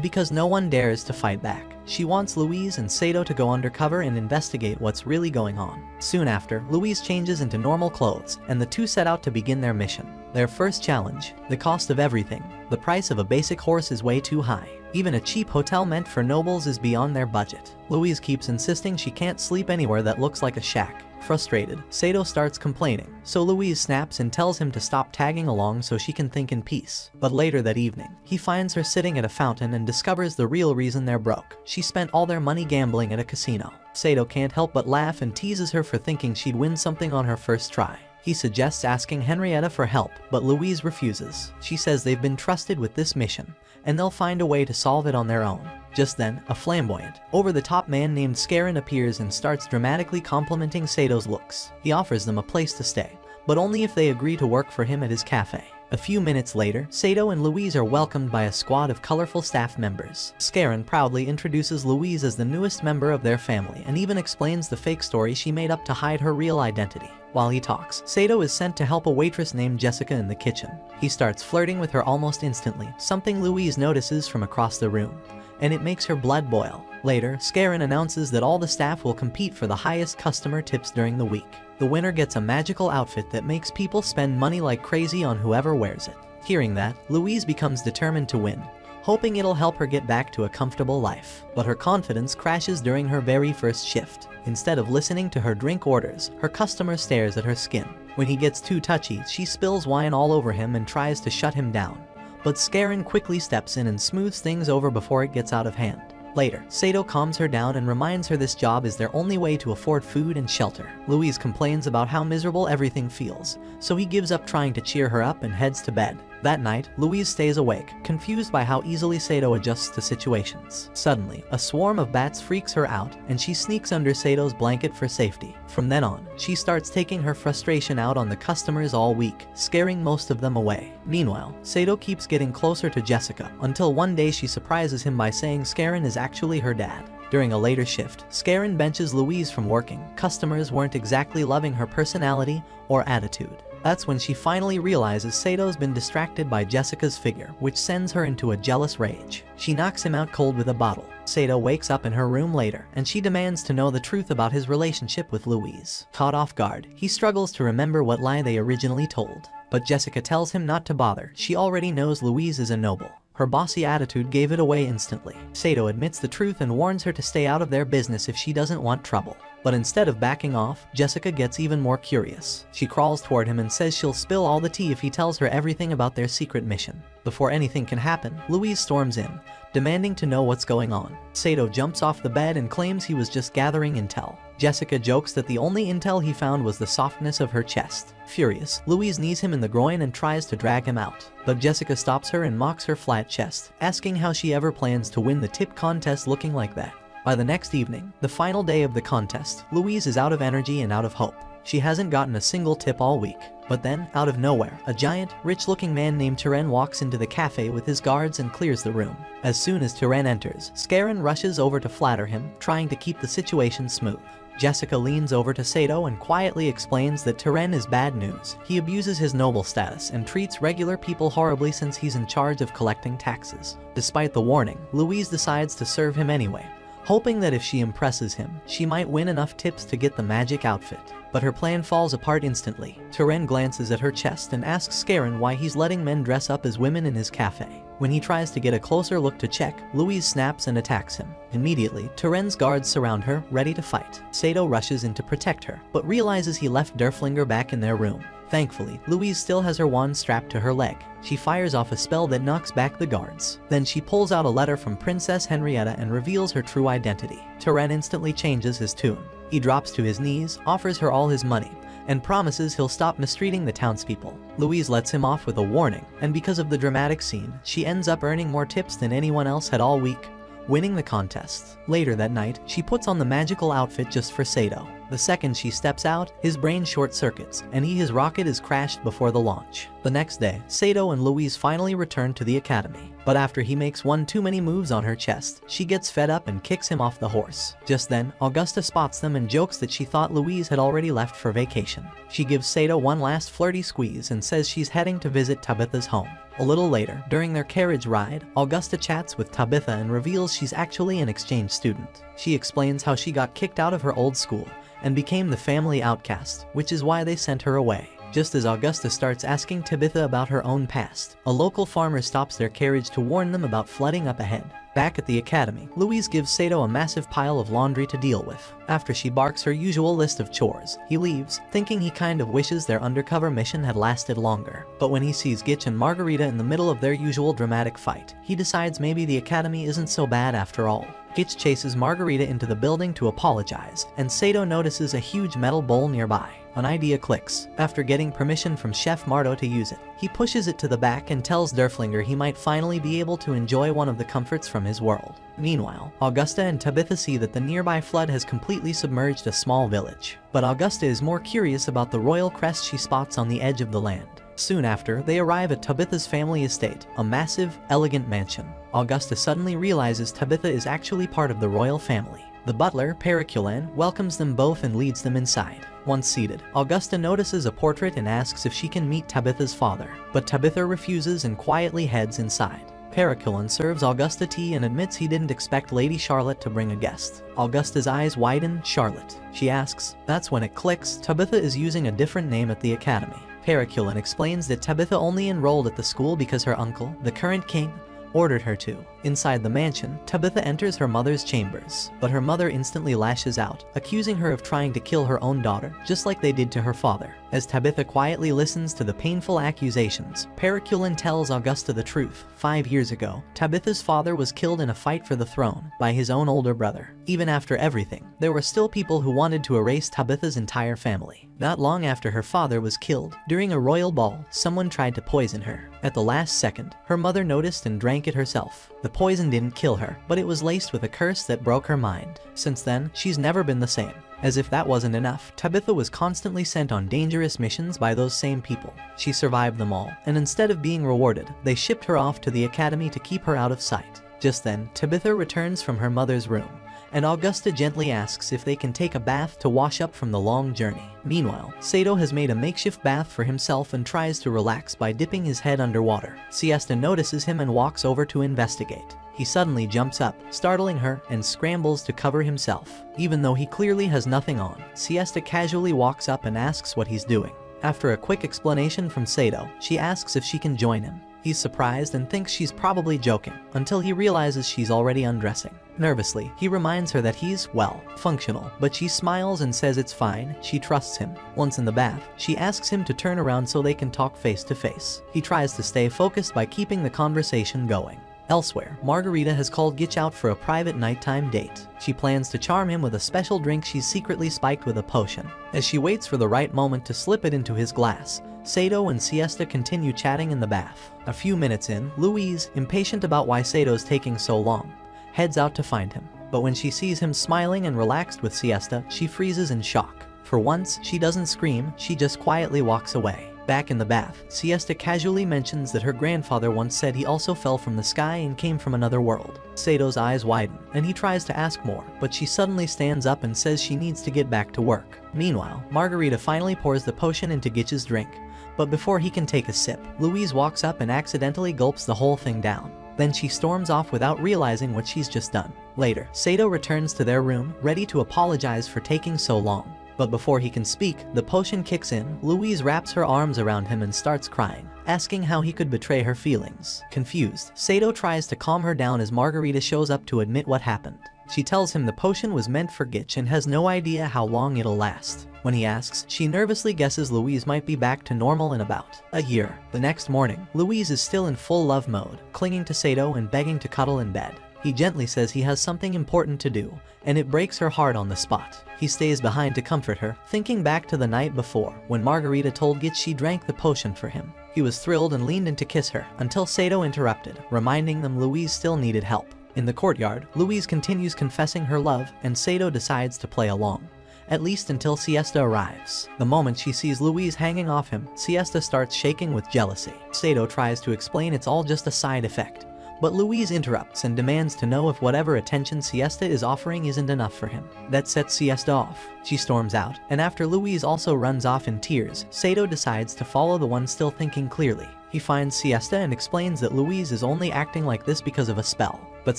because no one dares to fight back, she wants Louise and Sato to go undercover and investigate what's really going on. Soon after, Louise changes into normal clothes, and the two set out to begin their mission. Their first challenge: the cost of everything. The price of a basic horse is way too high. Even a cheap hotel meant for nobles is beyond their budget. Louise keeps insisting she can't sleep anywhere that looks like a shack. Frustrated, Sato starts complaining, so Louise snaps and tells him to stop tagging along so she can think in peace. But later that evening, he finds her sitting at a fountain and discovers the real reason they're broke. She spent all their money gambling at a casino. Sato can't help but laugh and teases her for thinking she'd win something on her first try. He suggests asking Henrietta for help, but Louise refuses. She says they've been trusted with this mission, and they'll find a way to solve it on their own. Just then, a flamboyant, over-the-top man named Scarron appears and starts dramatically complimenting Sato's looks. He offers them a place to stay, but only if they agree to work for him at his cafe. A few minutes later, Sato and Louise are welcomed by a squad of colorful staff members. Scarron proudly introduces Louise as the newest member of their family and even explains the fake story she made up to hide her real identity. While he talks, Sato is sent to help a waitress named Jessica in the kitchen. He starts flirting with her almost instantly, something Louise notices from across the room, and it makes her blood boil. Later, Scarron announces that all the staff will compete for the highest customer tips during the week. The winner gets a magical outfit that makes people spend money like crazy on whoever wears it. Hearing that, Louise becomes determined to win, hoping it'll help her get back to a comfortable life. But her confidence crashes during her very first shift. Instead of listening to her drink orders, her customer stares at her skin. When he gets too touchy, she spills wine all over him and tries to shut him down. But Scarron quickly steps in and smooths things over before it gets out of hand. Later, Sato calms her down and reminds her this job is their only way to afford food and shelter. Louise complains about how miserable everything feels, so he gives up trying to cheer her up and heads to bed. That night, Louise stays awake, confused by how easily Sato adjusts to situations. Suddenly, a swarm of bats freaks her out, and she sneaks under Sato's blanket for safety. From then on, she starts taking her frustration out on the customers all week, scaring most of them away. Meanwhile, Sato keeps getting closer to Jessica, until one day she surprises him by saying Scarron is actually her dad. During a later shift, Scarron benches Louise from working. Customers weren't exactly loving her personality or attitude. That's when she finally realizes Sato's been distracted by Jessica's figure, which sends her into a jealous rage. She knocks him out cold with a bottle. Sato wakes up in her room later, and she demands to know the truth about his relationship with Louise. Caught off guard, he struggles to remember what lie they originally told. But Jessica tells him not to bother. She already knows Louise is a noble. Her bossy attitude gave it away instantly. Sato admits the truth and warns her to stay out of their business if she doesn't want trouble. But instead of backing off, Jessica gets even more curious. She crawls toward him and says she'll spill all the tea if he tells her everything about their secret mission. Before anything can happen, Louise storms in, demanding to know what's going on. Sato jumps off the bed and claims he was just gathering intel. Jessica jokes that the only intel he found was the softness of her chest. Furious, Louise knees him in the groin and tries to drag him out. But Jessica stops her and mocks her flat chest, asking how she ever plans to win the tip contest looking like that. By the next evening, the final day of the contest, Louise is out of energy and out of hope. She hasn't gotten a single tip all week. But then, out of nowhere, a giant, rich-looking man named Turenne walks into the cafe with his guards and clears the room. As soon as Turenne enters, Scarron rushes over to flatter him, trying to keep the situation smooth. Jessica leans over to Sato and quietly explains that Turenne is bad news. He abuses his noble status and treats regular people horribly since he's in charge of collecting taxes. Despite the warning, Louise decides to serve him anyway, hoping that if she impresses him, she might win enough tips to get the magic outfit. But her plan falls apart instantly. Turenne glances at her chest and asks Scarron why he's letting men dress up as women in his cafe. When he tries to get a closer look to check, Louise snaps and attacks him. Immediately, Turenne's guards surround her, ready to fight. Sato rushes in to protect her, but realizes he left Derflinger back in their room. Thankfully, Louise still has her wand strapped to her leg. She fires off a spell that knocks back the guards. Then she pulls out a letter from Princess Henrietta and reveals her true identity. Turenne instantly changes his tune. He drops to his knees, offers her all his money, and promises he'll stop mistreating the townspeople. Louise lets him off with a warning, and because of the dramatic scene, she ends up earning more tips than anyone else had all week, winning the contest. Later that night, she puts on the magical outfit just for Sato. The second she steps out, his brain short-circuits, and his rocket is crashed before the launch. The next day, Sato and Louise finally return to the academy. But after he makes one too many moves on her chest, she gets fed up and kicks him off the horse. Just then, Augusta spots them and jokes that she thought Louise had already left for vacation. She gives Sato one last flirty squeeze and says she's heading to visit Tabitha's home. A little later, during their carriage ride, Augusta chats with Tabitha and reveals she's actually an exchange student. She explains how she got kicked out of her old school and became the family outcast, which is why they sent her away. Just as Augusta starts asking Tabitha about her own past, a local farmer stops their carriage to warn them about flooding up ahead. Back at the academy, Louise gives Sato a massive pile of laundry to deal with. After she barks her usual list of chores, he leaves, thinking he kind of wishes their undercover mission had lasted longer. But when he sees Gitch and Margarita in the middle of their usual dramatic fight, he decides maybe the academy isn't so bad after all. Gitch chases Margarita into the building to apologize, and Sato notices a huge metal bowl nearby. An idea clicks. After getting permission from Chef Marto to use it, he pushes it to the back and tells Derflinger he might finally be able to enjoy one of the comforts from his world. Meanwhile, Augusta and Tabitha see that the nearby flood has completely submerged a small village. But Augusta is more curious about the royal crest she spots on the edge of the land. Soon after, they arrive at Tabitha's family estate, a massive, elegant mansion. Augusta suddenly realizes Tabitha is actually part of the royal family. The butler, Periculan, welcomes them both and leads them inside. Once seated, Augusta notices a portrait and asks if she can meet Tabitha's father, but Tabitha refuses and quietly heads inside. Periculan serves Augusta tea and admits he didn't expect Lady Charlotte to bring a guest. Augusta's eyes widen. Charlotte, she asks. That's when it clicks. Tabitha is using a different name at the academy. Periculan explains that Tabitha only enrolled at the school because her uncle, the current king, ordered her to. Inside the mansion, Tabitha enters her mother's chambers, but her mother instantly lashes out, accusing her of trying to kill her own daughter, just like they did to her father. As Tabitha quietly listens to the painful accusations, Periculan tells Augusta the truth. 5 years ago, Tabitha's father was killed in a fight for the throne by his own older brother. Even after everything, there were still people who wanted to erase Tabitha's entire family. Not long after her father was killed, during a royal ball, someone tried to poison her. At the last second, her mother noticed and drank it herself. The poison didn't kill her, but it was laced with a curse that broke her mind. Since then, she's never been the same. As if that wasn't enough, Tabitha was constantly sent on dangerous missions by those same people. She survived them all, and instead of being rewarded, they shipped her off to the academy to keep her out of sight. Just then, Tabitha returns from her mother's room, and Augusta gently asks if they can take a bath to wash up from the long journey. Meanwhile, Sato has made a makeshift bath for himself and tries to relax by dipping his head underwater. Siesta notices him and walks over to investigate. He suddenly jumps up, startling her, and scrambles to cover himself. Even though he clearly has nothing on, Siesta casually walks up and asks what he's doing. After a quick explanation from Sato, she asks if she can join him. He's surprised and thinks she's probably joking, until he realizes she's already undressing. Nervously, he reminds her that he's, well, functional, but she smiles and says it's fine. She trusts him. Once in the bath, she asks him to turn around so they can talk face to face. He tries to stay focused by keeping the conversation going. Elsewhere, Margarita has called Gitch out for a private nighttime date. She plans to charm him with a special drink she's secretly spiked with a potion. As she waits for the right moment to slip it into his glass, Sato and Siesta continue chatting in the bath. A few minutes in, Louise, impatient about why Sato's taking so long, heads out to find him. But when she sees him smiling and relaxed with Siesta, she freezes in shock. For once, she doesn't scream, she just quietly walks away. Back in the bath, Siesta casually mentions that her grandfather once said he also fell from the sky and came from another world. Sato's eyes widen, and he tries to ask more, but she suddenly stands up and says she needs to get back to work. Meanwhile, Margarita finally pours the potion into Gitch's drink, but before he can take a sip, Louise walks up and accidentally gulps the whole thing down. Then she storms off without realizing what she's just done. Later, Sato returns to their room, ready to apologize for taking so long. But before he can speak, the potion kicks in. Louise wraps her arms around him and starts crying, asking how he could betray her feelings. Confused, Sato tries to calm her down as Margarita shows up to admit what happened. She tells him the potion was meant for Gitch and has no idea how long it'll last. When he asks, she nervously guesses Louise might be back to normal in about a year. The next morning, Louise is still in full love mode, clinging to Sato and begging to cuddle in bed. He gently says he has something important to do, and it breaks her heart on the spot. He stays behind to comfort her, thinking back to the night before, when Margarita told Gitch she drank the potion for him. He was thrilled and leaned in to kiss her, until Sato interrupted, reminding them Louise still needed help. In the courtyard, Louise continues confessing her love, and Sato decides to play along. At least until Siesta arrives. The moment she sees Louise hanging off him, Siesta starts shaking with jealousy. Sato tries to explain it's all just a side effect, but Louise interrupts and demands to know if whatever attention Siesta is offering isn't enough for him. That sets Siesta off. She storms out, and after Louise also runs off in tears, Sato decides to follow the one still thinking clearly. He finds Siesta and explains that Louise is only acting like this because of a spell. But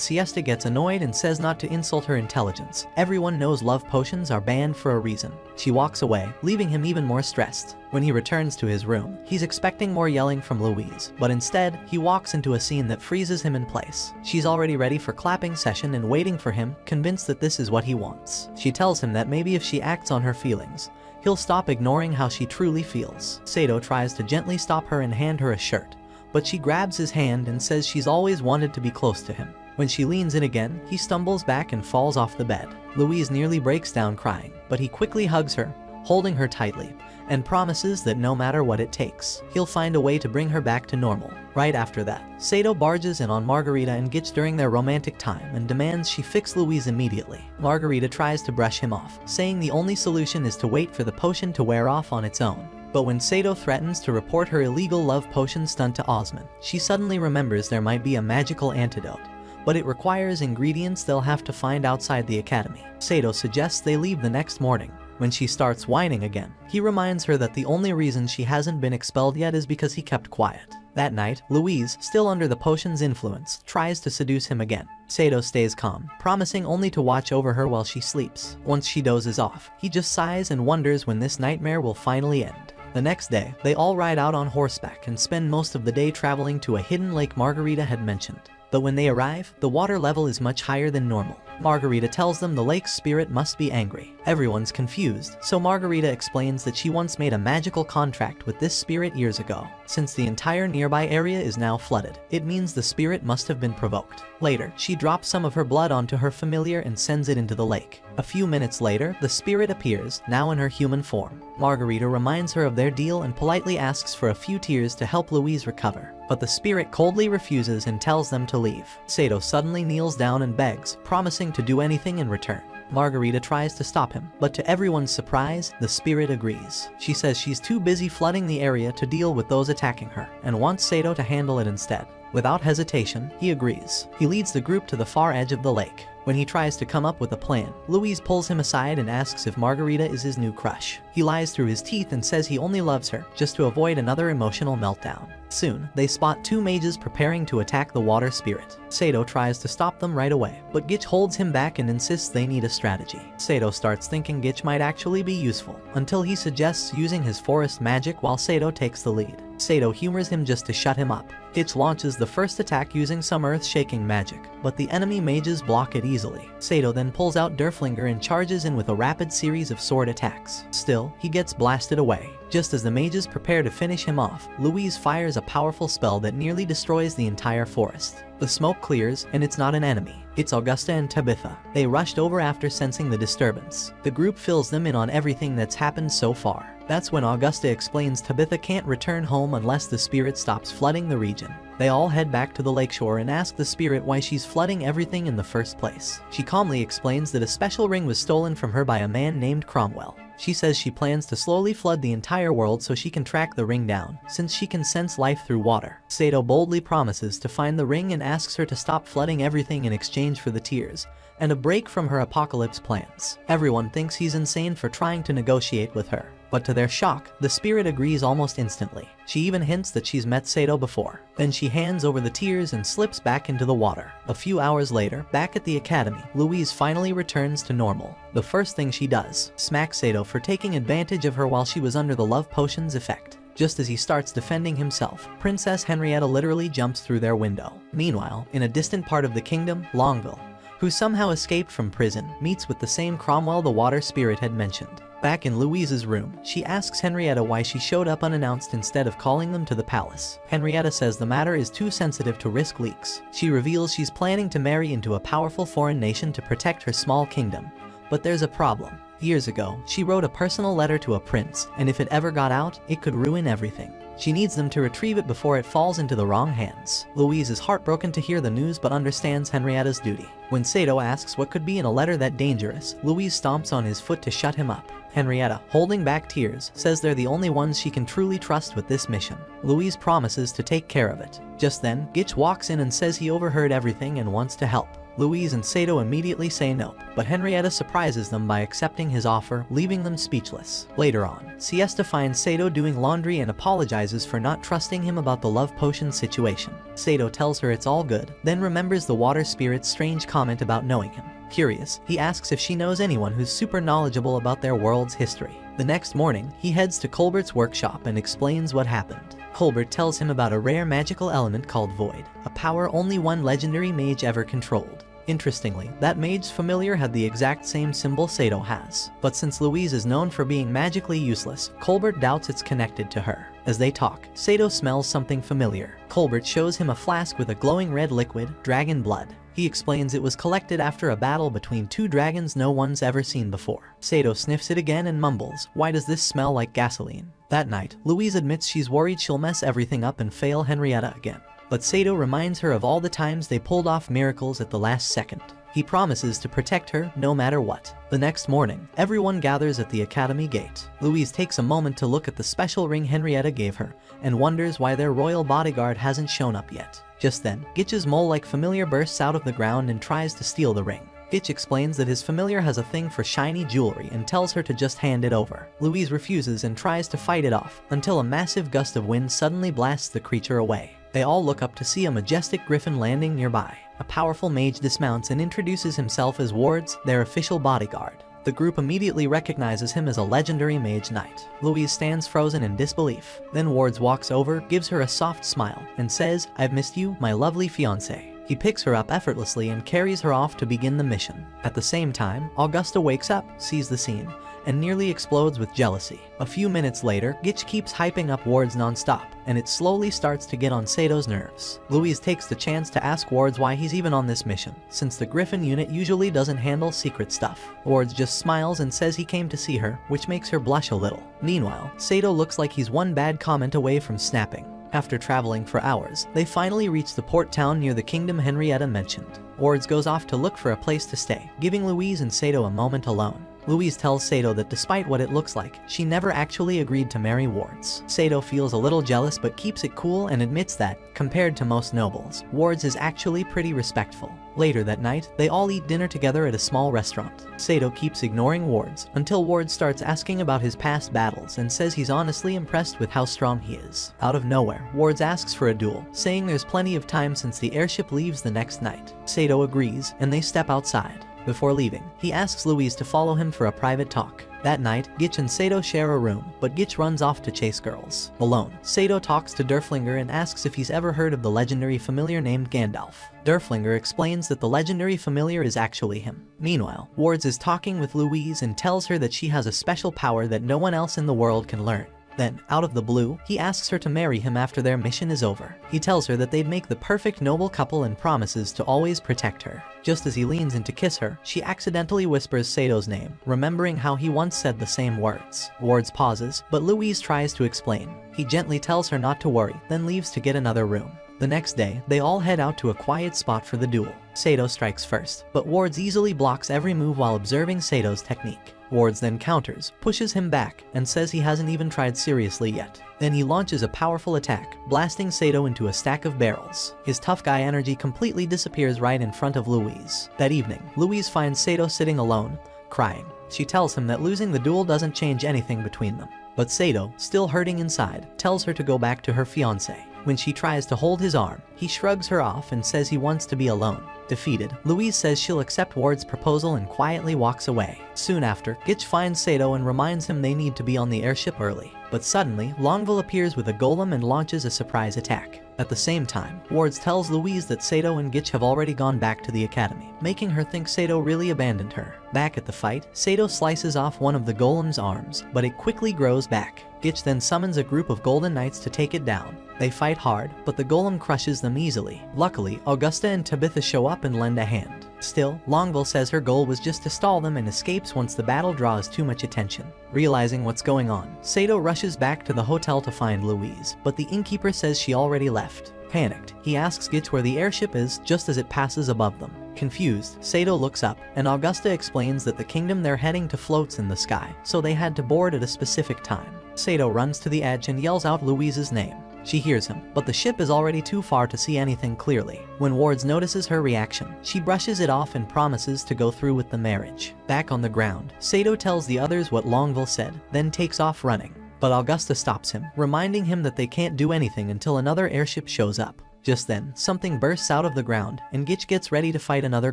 Siesta gets annoyed and says not to insult her intelligence. Everyone knows love potions are banned for a reason. She walks away, leaving him even more stressed. When he returns to his room, he's expecting more yelling from Louise, but instead, he walks into a scene that freezes him in place. She's already ready for clapping session and waiting for him, convinced that this is what he wants. She tells him that maybe if she acts on her feelings, he'll stop ignoring how she truly feels. Sato tries to gently stop her and hand her a shirt, but she grabs his hand and says she's always wanted to be close to him. When she leans in again, he stumbles back and falls off the bed. Louise nearly breaks down crying, but he quickly hugs her, holding her tightly, and promises that no matter what it takes, he'll find a way to bring her back to normal. Right after that, Sato barges in on Margarita and Gitch during their romantic time and demands she fix Louise immediately. Margarita tries to brush him off, saying the only solution is to wait for the potion to wear off on its own. But when Sato threatens to report her illegal love potion stunt to Osman, she suddenly remembers there might be a magical antidote, but it requires ingredients they'll have to find outside the academy. Sato suggests they leave the next morning. When she starts whining again, he reminds her that the only reason she hasn't been expelled yet is because he kept quiet. That night, Louise, still under the potion's influence, tries to seduce him again. Sato stays calm, promising only to watch over her while she sleeps. Once she dozes off, he just sighs and wonders when this nightmare will finally end. The next day, they all ride out on horseback and spend most of the day traveling to a hidden lake Margarita had mentioned. But when they arrive, the water level is much higher than normal. Margarita tells them the lake's spirit must be angry. Everyone's confused, so Margarita explains that she once made a magical contract with this spirit years ago. Since the entire nearby area is now flooded, it means the spirit must have been provoked. Later, she drops some of her blood onto her familiar and sends it into the lake. A few minutes later, the spirit appears, now in her human form. Margarita reminds her of their deal and politely asks for a few tears to help Louise recover. But the spirit coldly refuses and tells them to leave. Sato suddenly kneels down and begs, promising to do anything in return. Margarita tries to stop him, but to everyone's surprise, the spirit agrees. She says she's too busy flooding the area to deal with those attacking her, and wants Sato to handle it instead. Without hesitation, he agrees. He leads the group to the far edge of the lake. When he tries to come up with a plan, Louise pulls him aside and asks if Margarita is his new crush. He lies through his teeth and says he only loves her, just to avoid another emotional meltdown. Soon, they spot two mages preparing to attack the water spirit. Sato tries to stop them right away, but Gitch holds him back and insists they need a strategy. Sato starts thinking Gitch might actually be useful, until he suggests using his forest magic while Sato takes the lead. Sato humors him just to shut him up. Gitch launches the first attack using some earth-shaking magic, but the enemy mages block it easily. Sato then pulls out Derflinger and charges in with a rapid series of sword attacks. Still, he gets blasted away. Just as the mages prepare to finish him off, Louise fires a powerful spell that nearly destroys the entire forest. The smoke clears, and it's not an enemy. It's Augusta and Tabitha. They rushed over after sensing the disturbance. The group fills them in on everything that's happened so far. That's when Augusta explains Tabitha can't return home unless the spirit stops flooding the region. They all head back to the lakeshore and ask the spirit why she's flooding everything in the first place. She calmly explains that a special ring was stolen from her by a man named Cromwell. She says she plans to slowly flood the entire world so she can track the ring down, since she can sense life through water. Sato boldly promises to find the ring and asks her to stop flooding everything in exchange for the tears, and a break from her apocalypse plans. Everyone thinks he's insane for trying to negotiate with her, but to their shock, the spirit agrees almost instantly. She even hints that she's met Sato before. Then she hands over the tears and slips back into the water. A few hours later, back at the academy, Louise finally returns to normal. The first thing she does, smack Sato for taking advantage of her while she was under the love potion's effect. Just as he starts defending himself, Princess Henrietta literally jumps through their window. Meanwhile, in a distant part of the kingdom, Longville, who somehow escaped from prison, meets with the same Cromwell the water spirit had mentioned. Back in Louise's room, she asks Henrietta why she showed up unannounced instead of calling them to the palace. Henrietta says the matter is too sensitive to risk leaks. She reveals she's planning to marry into a powerful foreign nation to protect her small kingdom. But there's a problem. Years ago, she wrote a personal letter to a prince, and if it ever got out, it could ruin everything. She needs them to retrieve it before it falls into the wrong hands. Louise is heartbroken to hear the news but understands Henrietta's duty. When Sado asks what could be in a letter that dangerous, Louise stomps on his foot to shut him up. Henrietta, holding back tears, says they're the only ones she can truly trust with this mission. Louise promises to take care of it. Just then, Gitch walks in and says he overheard everything and wants to help. Louise and Sado immediately say no, but Henrietta surprises them by accepting his offer, leaving them speechless. Later on, Siesta finds Sado doing laundry and apologizes for not trusting him about the love potion situation. Sado tells her it's all good, then remembers the water spirit's strange comment about knowing him. Curious, he asks if she knows anyone who's super knowledgeable about their world's history. The next morning, he heads to Colbert's workshop and explains what happened. Colbert tells him about a rare magical element called Void, a power only one legendary mage ever controlled. Interestingly, that mage's familiar had the exact same symbol Sado has. But since Louise is known for being magically useless, Colbert doubts it's connected to her. As they talk, Sado smells something familiar. Colbert shows him a flask with a glowing red liquid, dragon blood. He explains it was collected after a battle between two dragons no one's ever seen before. Sado sniffs it again and mumbles, "Why does this smell like gasoline?" That night, Louise admits she's worried she'll mess everything up and fail Henrietta again. But Sado reminds her of all the times they pulled off miracles at the last second. He promises to protect her no matter what. The next morning, everyone gathers at the academy gate. Louise takes a moment to look at the special ring Henrietta gave her and wonders why their royal bodyguard hasn't shown up yet. Just then, Gitch's mole-like familiar bursts out of the ground and tries to steal the ring. Gitch explains that his familiar has a thing for shiny jewelry and tells her to just hand it over. Louise refuses and tries to fight it off until a massive gust of wind suddenly blasts the creature away. They all look up to see a majestic griffin landing nearby. A powerful mage dismounts and introduces himself as Wards, their official bodyguard. The group immediately recognizes him as a legendary mage knight. Louise stands frozen in disbelief. Then Wards walks over, gives her a soft smile, and says, "I've missed you, my lovely fiancée." He picks her up effortlessly and carries her off to begin the mission. At the same time, Augusta wakes up, sees the scene, and nearly explodes with jealousy. A few minutes later, Gitch keeps hyping up Wards non-stop, and it slowly starts to get on Sado's nerves. Louise takes the chance to ask Wards why he's even on this mission, since the Griffin unit usually doesn't handle secret stuff. Wards just smiles and says he came to see her, which makes her blush a little. Meanwhile, Sado looks like he's one bad comment away from snapping. After traveling for hours, they finally reach the port town near the kingdom Henrietta mentioned. Wards goes off to look for a place to stay, giving Louise and Sado a moment alone. Louise tells Sado that despite what it looks like, she never actually agreed to marry Wards. Sado feels a little jealous but keeps it cool and admits that, compared to most nobles, Wards is actually pretty respectful. Later that night, they all eat dinner together at a small restaurant. Sado keeps ignoring Wards, until Wards starts asking about his past battles and says he's honestly impressed with how strong he is. Out of nowhere, Wards asks for a duel, saying there's plenty of time since the airship leaves the next night. Sado agrees, and they step outside. Before leaving, he asks Louise to follow him for a private talk. That night, Gitch and Sado share a room, but Gitch runs off to chase girls. Alone, Sado talks to Derflinger and asks if he's ever heard of the legendary familiar named Gandalf. Derflinger explains that the legendary familiar is actually him. Meanwhile, Wards is talking with Louise and tells her that she has a special power that no one else in the world can learn. Then, out of the blue, he asks her to marry him after their mission is over. He tells her that they'd make the perfect noble couple and promises to always protect her. Just as he leans in to kiss her, she accidentally whispers Sado's name, remembering how he once said the same words. Wards pauses, but Louise tries to explain. He gently tells her not to worry, then leaves to get another room. The next day, they all head out to a quiet spot for the duel. Sado strikes first, but Wards easily blocks every move while observing Sado's technique. Wards then counters, pushes him back, and says he hasn't even tried seriously yet. Then he launches a powerful attack, blasting Sado into a stack of barrels. His tough guy energy completely disappears right in front of Louise. That evening, Louise finds Sado sitting alone, crying. She tells him that losing the duel doesn't change anything between them. But Sado, still hurting inside, tells her to go back to her fiancé. When she tries to hold his arm, he shrugs her off and says he wants to be alone. Defeated, Louise says she'll accept Ward's proposal and quietly walks away. Soon after, Gitch finds Sado and reminds him they need to be on the airship early. But suddenly, Longville appears with a golem and launches a surprise attack. At the same time, Wards tells Louise that Sato and Gitch have already gone back to the academy, making her think Sato really abandoned her. Back at the fight, Sato slices off one of the golem's arms, but it quickly grows back. Gitch then summons a group of Golden Knights to take it down. They fight hard, but the golem crushes them easily. Luckily, Augusta and Tabitha show up and lend a hand. Still, Longville says her goal was just to stall them and escapes once the battle draws too much attention. Realizing what's going on, Sato rushes back to the hotel to find Louise, but the innkeeper says she already left. Panicked, he asks Gitch where the airship is just as it passes above them. Confused, Sato looks up, and Augusta explains that the kingdom they're heading to floats in the sky, so they had to board at a specific time. Sato runs to the edge and yells out Louise's name. She hears him, but the ship is already too far to see anything clearly. When Wards notices her reaction, she brushes it off and promises to go through with the marriage. Back on the ground, Sato tells the others what Longville said, then takes off running. But Augusta stops him, reminding him that they can't do anything until another airship shows up. Just then, something bursts out of the ground, and Gitch gets ready to fight another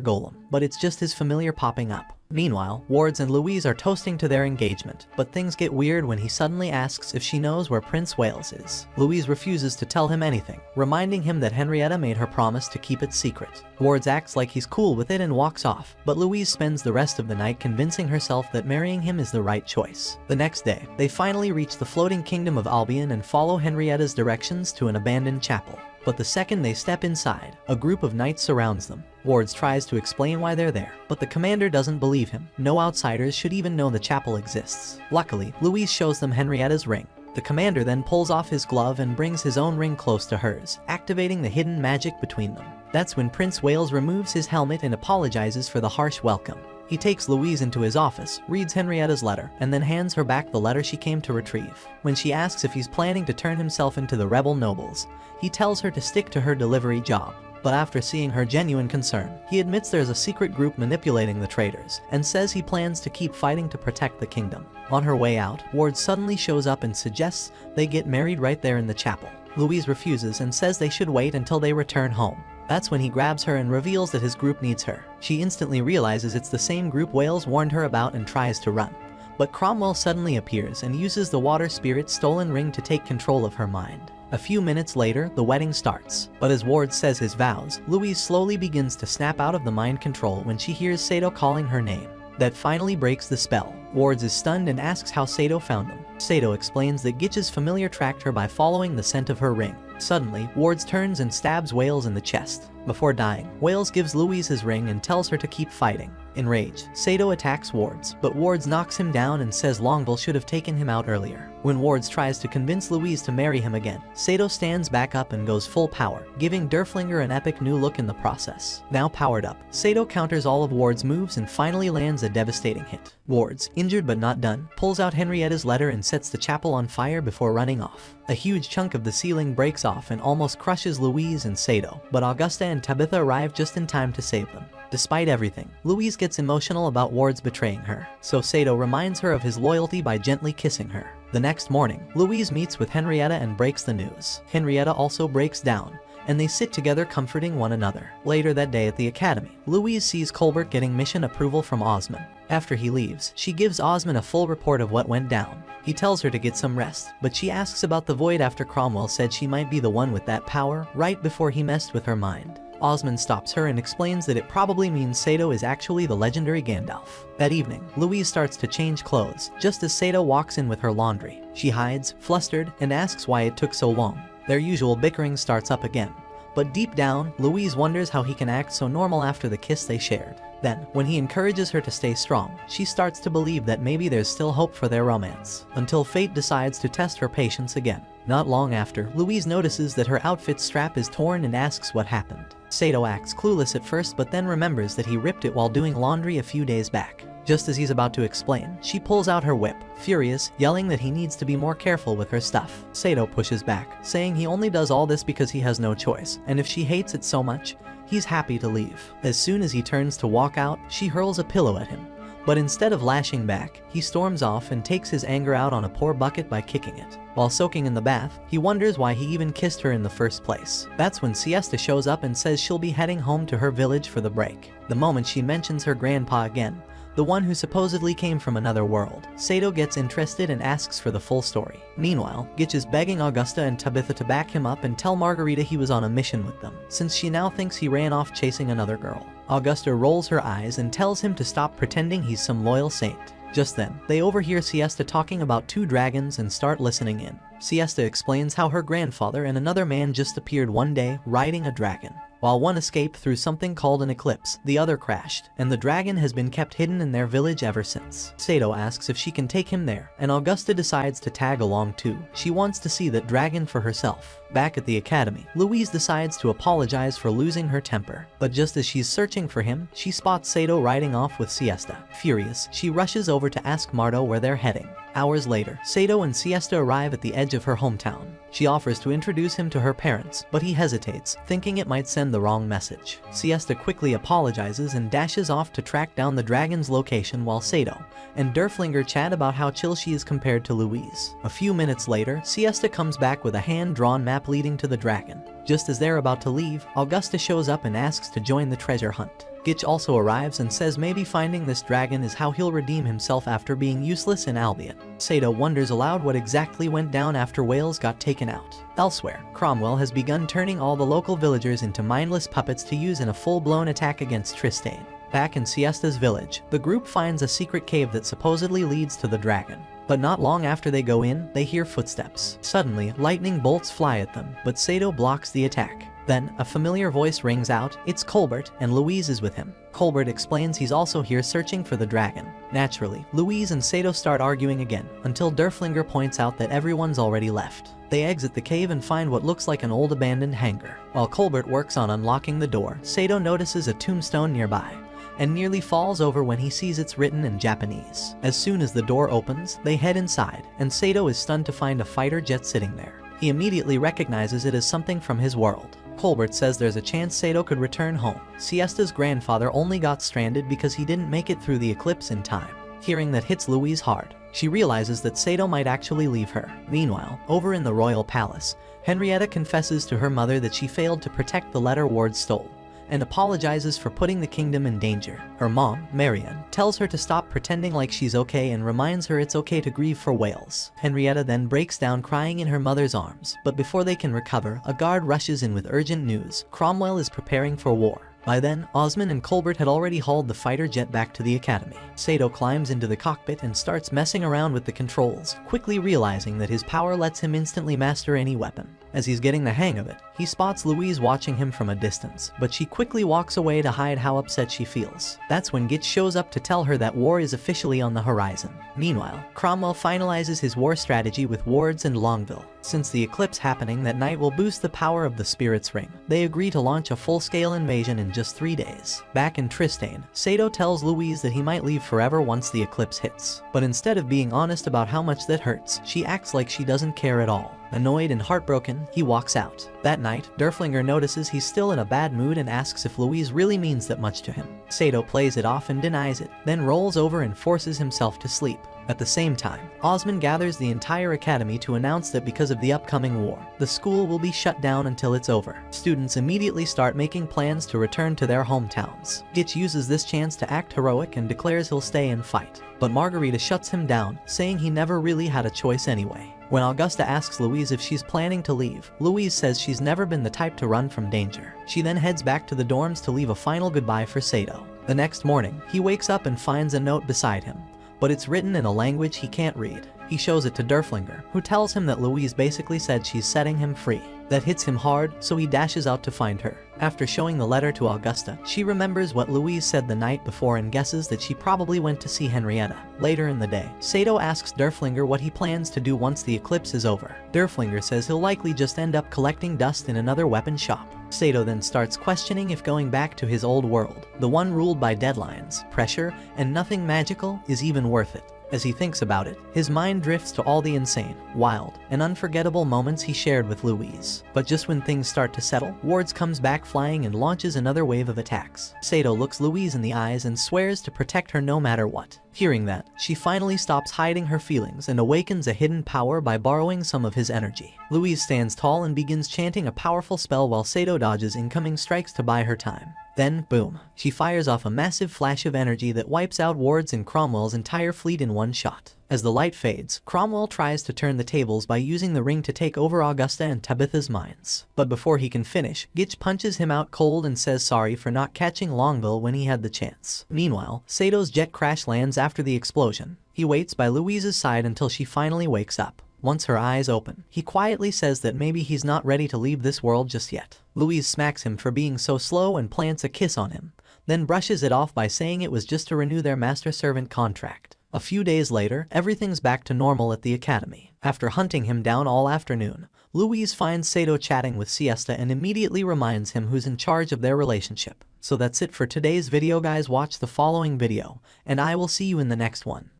golem, but it's just his familiar popping up. Meanwhile, Wards and Louise are toasting to their engagement, but things get weird when he suddenly asks if she knows where Prince Wales is. Louise refuses to tell him anything, reminding him that Henrietta made her promise to keep it secret. Wards acts like he's cool with it and walks off, but Louise spends the rest of the night convincing herself that marrying him is the right choice. The next day, they finally reach the floating kingdom of Albion and follow Henrietta's directions to an abandoned chapel. But the second they step inside, a group of knights surrounds them. Wards tries to explain why they're there, but the commander doesn't believe him. No outsiders should even know the chapel exists. Luckily, Louise shows them Henrietta's ring. The commander then pulls off his glove and brings his own ring close to hers, activating the hidden magic between them. That's when Prince Wales removes his helmet and apologizes for the harsh welcome. He takes Louise into his office, reads Henrietta's letter, and then hands her back the letter she came to retrieve. When she asks if he's planning to turn himself into the rebel nobles, he tells her to stick to her delivery job. But after seeing her genuine concern, he admits there's a secret group manipulating the traitors, and says he plans to keep fighting to protect the kingdom. On her way out, Ward suddenly shows up and suggests they get married right there in the chapel. Louise refuses and says they should wait until they return home. That's when he grabs her and reveals that his group needs her. She instantly realizes it's the same group Wales warned her about and tries to run. But Cromwell suddenly appears and uses the water spirit's stolen ring to take control of her mind. A few minutes later, the wedding starts. But as Ward says his vows, Louise slowly begins to snap out of the mind control when she hears Sato calling her name. That finally breaks the spell. Wards is stunned and asks how Sato found him. Sato explains that Gitch's familiar tracked her by following the scent of her ring. Suddenly, Wards turns and stabs Wales in the chest. Before dying, Wales gives Louise his ring and tells her to keep fighting. Enraged, Sato attacks Wards, but Wards knocks him down and says Longville should have taken him out earlier. When Wards tries to convince Louise to marry him again, Sato stands back up and goes full power, giving Derflinger an epic new look in the process. Now powered up, Sato counters all of Wards' moves and finally lands a devastating hit. Wards, injured but not done, pulls out Henrietta's letter and sets the chapel on fire before running off. A huge chunk of the ceiling breaks off and almost crushes Louise and Sato, but Augusta and Tabitha arrive just in time to save them. Despite everything, Louise gets emotional about Wards betraying her, so Sato reminds her of his loyalty by gently kissing her. The next morning, Louise meets with Henrietta and breaks the news. Henrietta also breaks down, and they sit together comforting one another. Later that day at the academy, Louise sees Colbert getting mission approval from Osmond. After he leaves, she gives Osmond a full report of what went down. He tells her to get some rest, but she asks about the Void after Cromwell said she might be the one with that power right before he messed with her mind. Osmond stops her and explains that it probably means Sato is actually the legendary Gandalf. That evening, Louise starts to change clothes, just as Sato walks in with her laundry. She hides, flustered, and asks why it took so long. Their usual bickering starts up again. But deep down, Louise wonders how he can act so normal after the kiss they shared. Then, when he encourages her to stay strong, she starts to believe that maybe there's still hope for their romance, until fate decides to test her patience again. Not long after, Louise notices that her outfit's strap is torn and asks what happened. Sato acts clueless at first but then remembers that he ripped it while doing laundry a few days back. Just as he's about to explain, she pulls out her whip, furious, yelling that he needs to be more careful with her stuff. Sato pushes back, saying he only does all this because he has no choice, and if she hates it so much, he's happy to leave. As soon as he turns to walk out, she hurls a pillow at him. But instead of lashing back, he storms off and takes his anger out on a poor bucket by kicking it. While soaking in the bath, he wonders why he even kissed her in the first place. That's when Siesta shows up and says she'll be heading home to her village for the break. The moment she mentions her grandpa again, the one who supposedly came from another world. Sato gets interested and asks for the full story. Meanwhile, Gitch is begging Augusta and Tabitha to back him up and tell Margarita he was on a mission with them, since she now thinks he ran off chasing another girl. Augusta rolls her eyes and tells him to stop pretending he's some loyal saint. Just then, they overhear Siesta talking about 2 dragons and start listening in. Siesta explains how her grandfather and another man just appeared one day riding a dragon. While one escaped through something called an eclipse, the other crashed, and the dragon has been kept hidden in their village ever since. Sato asks if she can take him there, and Augusta decides to tag along too. She wants to see that dragon for herself. Back at the academy, Louise decides to apologize for losing her temper, but just as she's searching for him, she spots Sato riding off with Siesta. Furious, she rushes over to ask Marto where they're heading. Hours later, Sato and Siesta arrive at the edge of her hometown. She offers to introduce him to her parents, but he hesitates, thinking it might send the wrong message. Siesta quickly apologizes and dashes off to track down the dragon's location while Sato and Derflinger chat about how chill she is compared to Louise. A few minutes later, Siesta comes back with a hand-drawn map leading to the dragon. Just as they're about to leave, Augusta shows up and asks to join the treasure hunt. Gitch also arrives and says maybe finding this dragon is how he'll redeem himself after being useless in Albion. Sato wonders aloud what exactly went down after Wales got taken out. Elsewhere, Cromwell has begun turning all the local villagers into mindless puppets to use in a full-blown attack against Tristane. Back in Siesta's village, the group finds a secret cave that supposedly leads to the dragon. But not long after they go in, they hear footsteps. Suddenly, lightning bolts fly at them, but Sato blocks the attack. Then, a familiar voice rings out. It's Colbert, and Louise is with him. Colbert explains he's also here searching for the dragon. Naturally, Louise and Sato start arguing again, until Derflinger points out that everyone's already left. They exit the cave and find what looks like an old abandoned hangar. While Colbert works on unlocking the door, Sato notices a tombstone nearby, and nearly falls over when he sees it's written in Japanese. As soon as the door opens, they head inside, and Sato is stunned to find a fighter jet sitting there. He immediately recognizes it as something from his world. Colbert says there's a chance Sato could return home. Siesta's grandfather only got stranded because he didn't make it through the eclipse in time. Hearing that hits Louise hard. She realizes that Sato might actually leave her. Meanwhile, over in the royal palace, Henrietta confesses to her mother that she failed to protect the letter Ward stole, and apologizes for putting the kingdom in danger. Her mom, Marianne, tells her to stop pretending like she's okay and reminds her it's okay to grieve for Wales. Henrietta then breaks down crying in her mother's arms, but before they can recover, a guard rushes in with urgent news. Cromwell is preparing for war. By then, Osmond and Colbert had already hauled the fighter jet back to the academy. Sato climbs into the cockpit and starts messing around with the controls, quickly realizing that his power lets him instantly master any weapon. As he's getting the hang of it, he spots Louise watching him from a distance, but she quickly walks away to hide how upset she feels. That's when Gitch shows up to tell her that war is officially on the horizon. Meanwhile, Cromwell finalizes his war strategy with Wards and Longville. Since the eclipse happening that night will boost the power of the Spirit's Ring, they agree to launch a full-scale invasion in just 3 days. Back in Tristane, Sato tells Louise that he might leave forever once the eclipse hits. But instead of being honest about how much that hurts, she acts like she doesn't care at all. Annoyed and heartbroken, he walks out. That night, Derflinger notices he's still in a bad mood and asks if Louise really means that much to him. Sato plays it off and denies it, then rolls over and forces himself to sleep. At the same time, Osmond gathers the entire academy to announce that because of the upcoming war, the school will be shut down until it's over. Students immediately start making plans to return to their hometowns. Gitch uses this chance to act heroic and declares he'll stay and fight. But Margarita shuts him down, saying he never really had a choice anyway. When Augusta asks Louise if she's planning to leave, Louise says she's never been the type to run from danger. She then heads back to the dorms to leave a final goodbye for Sato. The next morning, he wakes up and finds a note beside him, but it's written in a language he can't read. He shows it to Derflinger, who tells him that Louise basically said she's setting him free. That hits him hard, so he dashes out to find her. After showing the letter to Augusta, she remembers what Louise said the night before and guesses that she probably went to see Henrietta. Later in the day, Sato asks Derflinger what he plans to do once the eclipse is over. Derflinger says he'll likely just end up collecting dust in another weapon shop. Sato then starts questioning if going back to his old world, the one ruled by deadlines, pressure, and nothing magical, is even worth it. As he thinks about it, his mind drifts to all the insane, wild, and unforgettable moments he shared with Louise. But just when things start to settle, Wards comes back flying and launches another wave of attacks. Sato looks Louise in the eyes and swears to protect her no matter what. Hearing that, she finally stops hiding her feelings and awakens a hidden power by borrowing some of his energy. Louise stands tall and begins chanting a powerful spell while Sato dodges incoming strikes to buy her time. Then, boom, she fires off a massive flash of energy that wipes out Ward's and Cromwell's entire fleet in one shot. As the light fades, Cromwell tries to turn the tables by using the ring to take over Augusta and Tabitha's minds. But before he can finish, Gitch punches him out cold and says sorry for not catching Longville when he had the chance. Meanwhile, Sato's jet crash lands after the explosion. He waits by Louise's side until she finally wakes up. Once her eyes open, he quietly says that maybe he's not ready to leave this world just yet. Louise smacks him for being so slow and plants a kiss on him, then brushes it off by saying it was just to renew their master-servant contract. A few days later, everything's back to normal at the academy. After hunting him down all afternoon, Louise finds Sato chatting with Siesta and immediately reminds him who's in charge of their relationship. So that's it for today's video guys, watch the following video, and I will see you in the next one.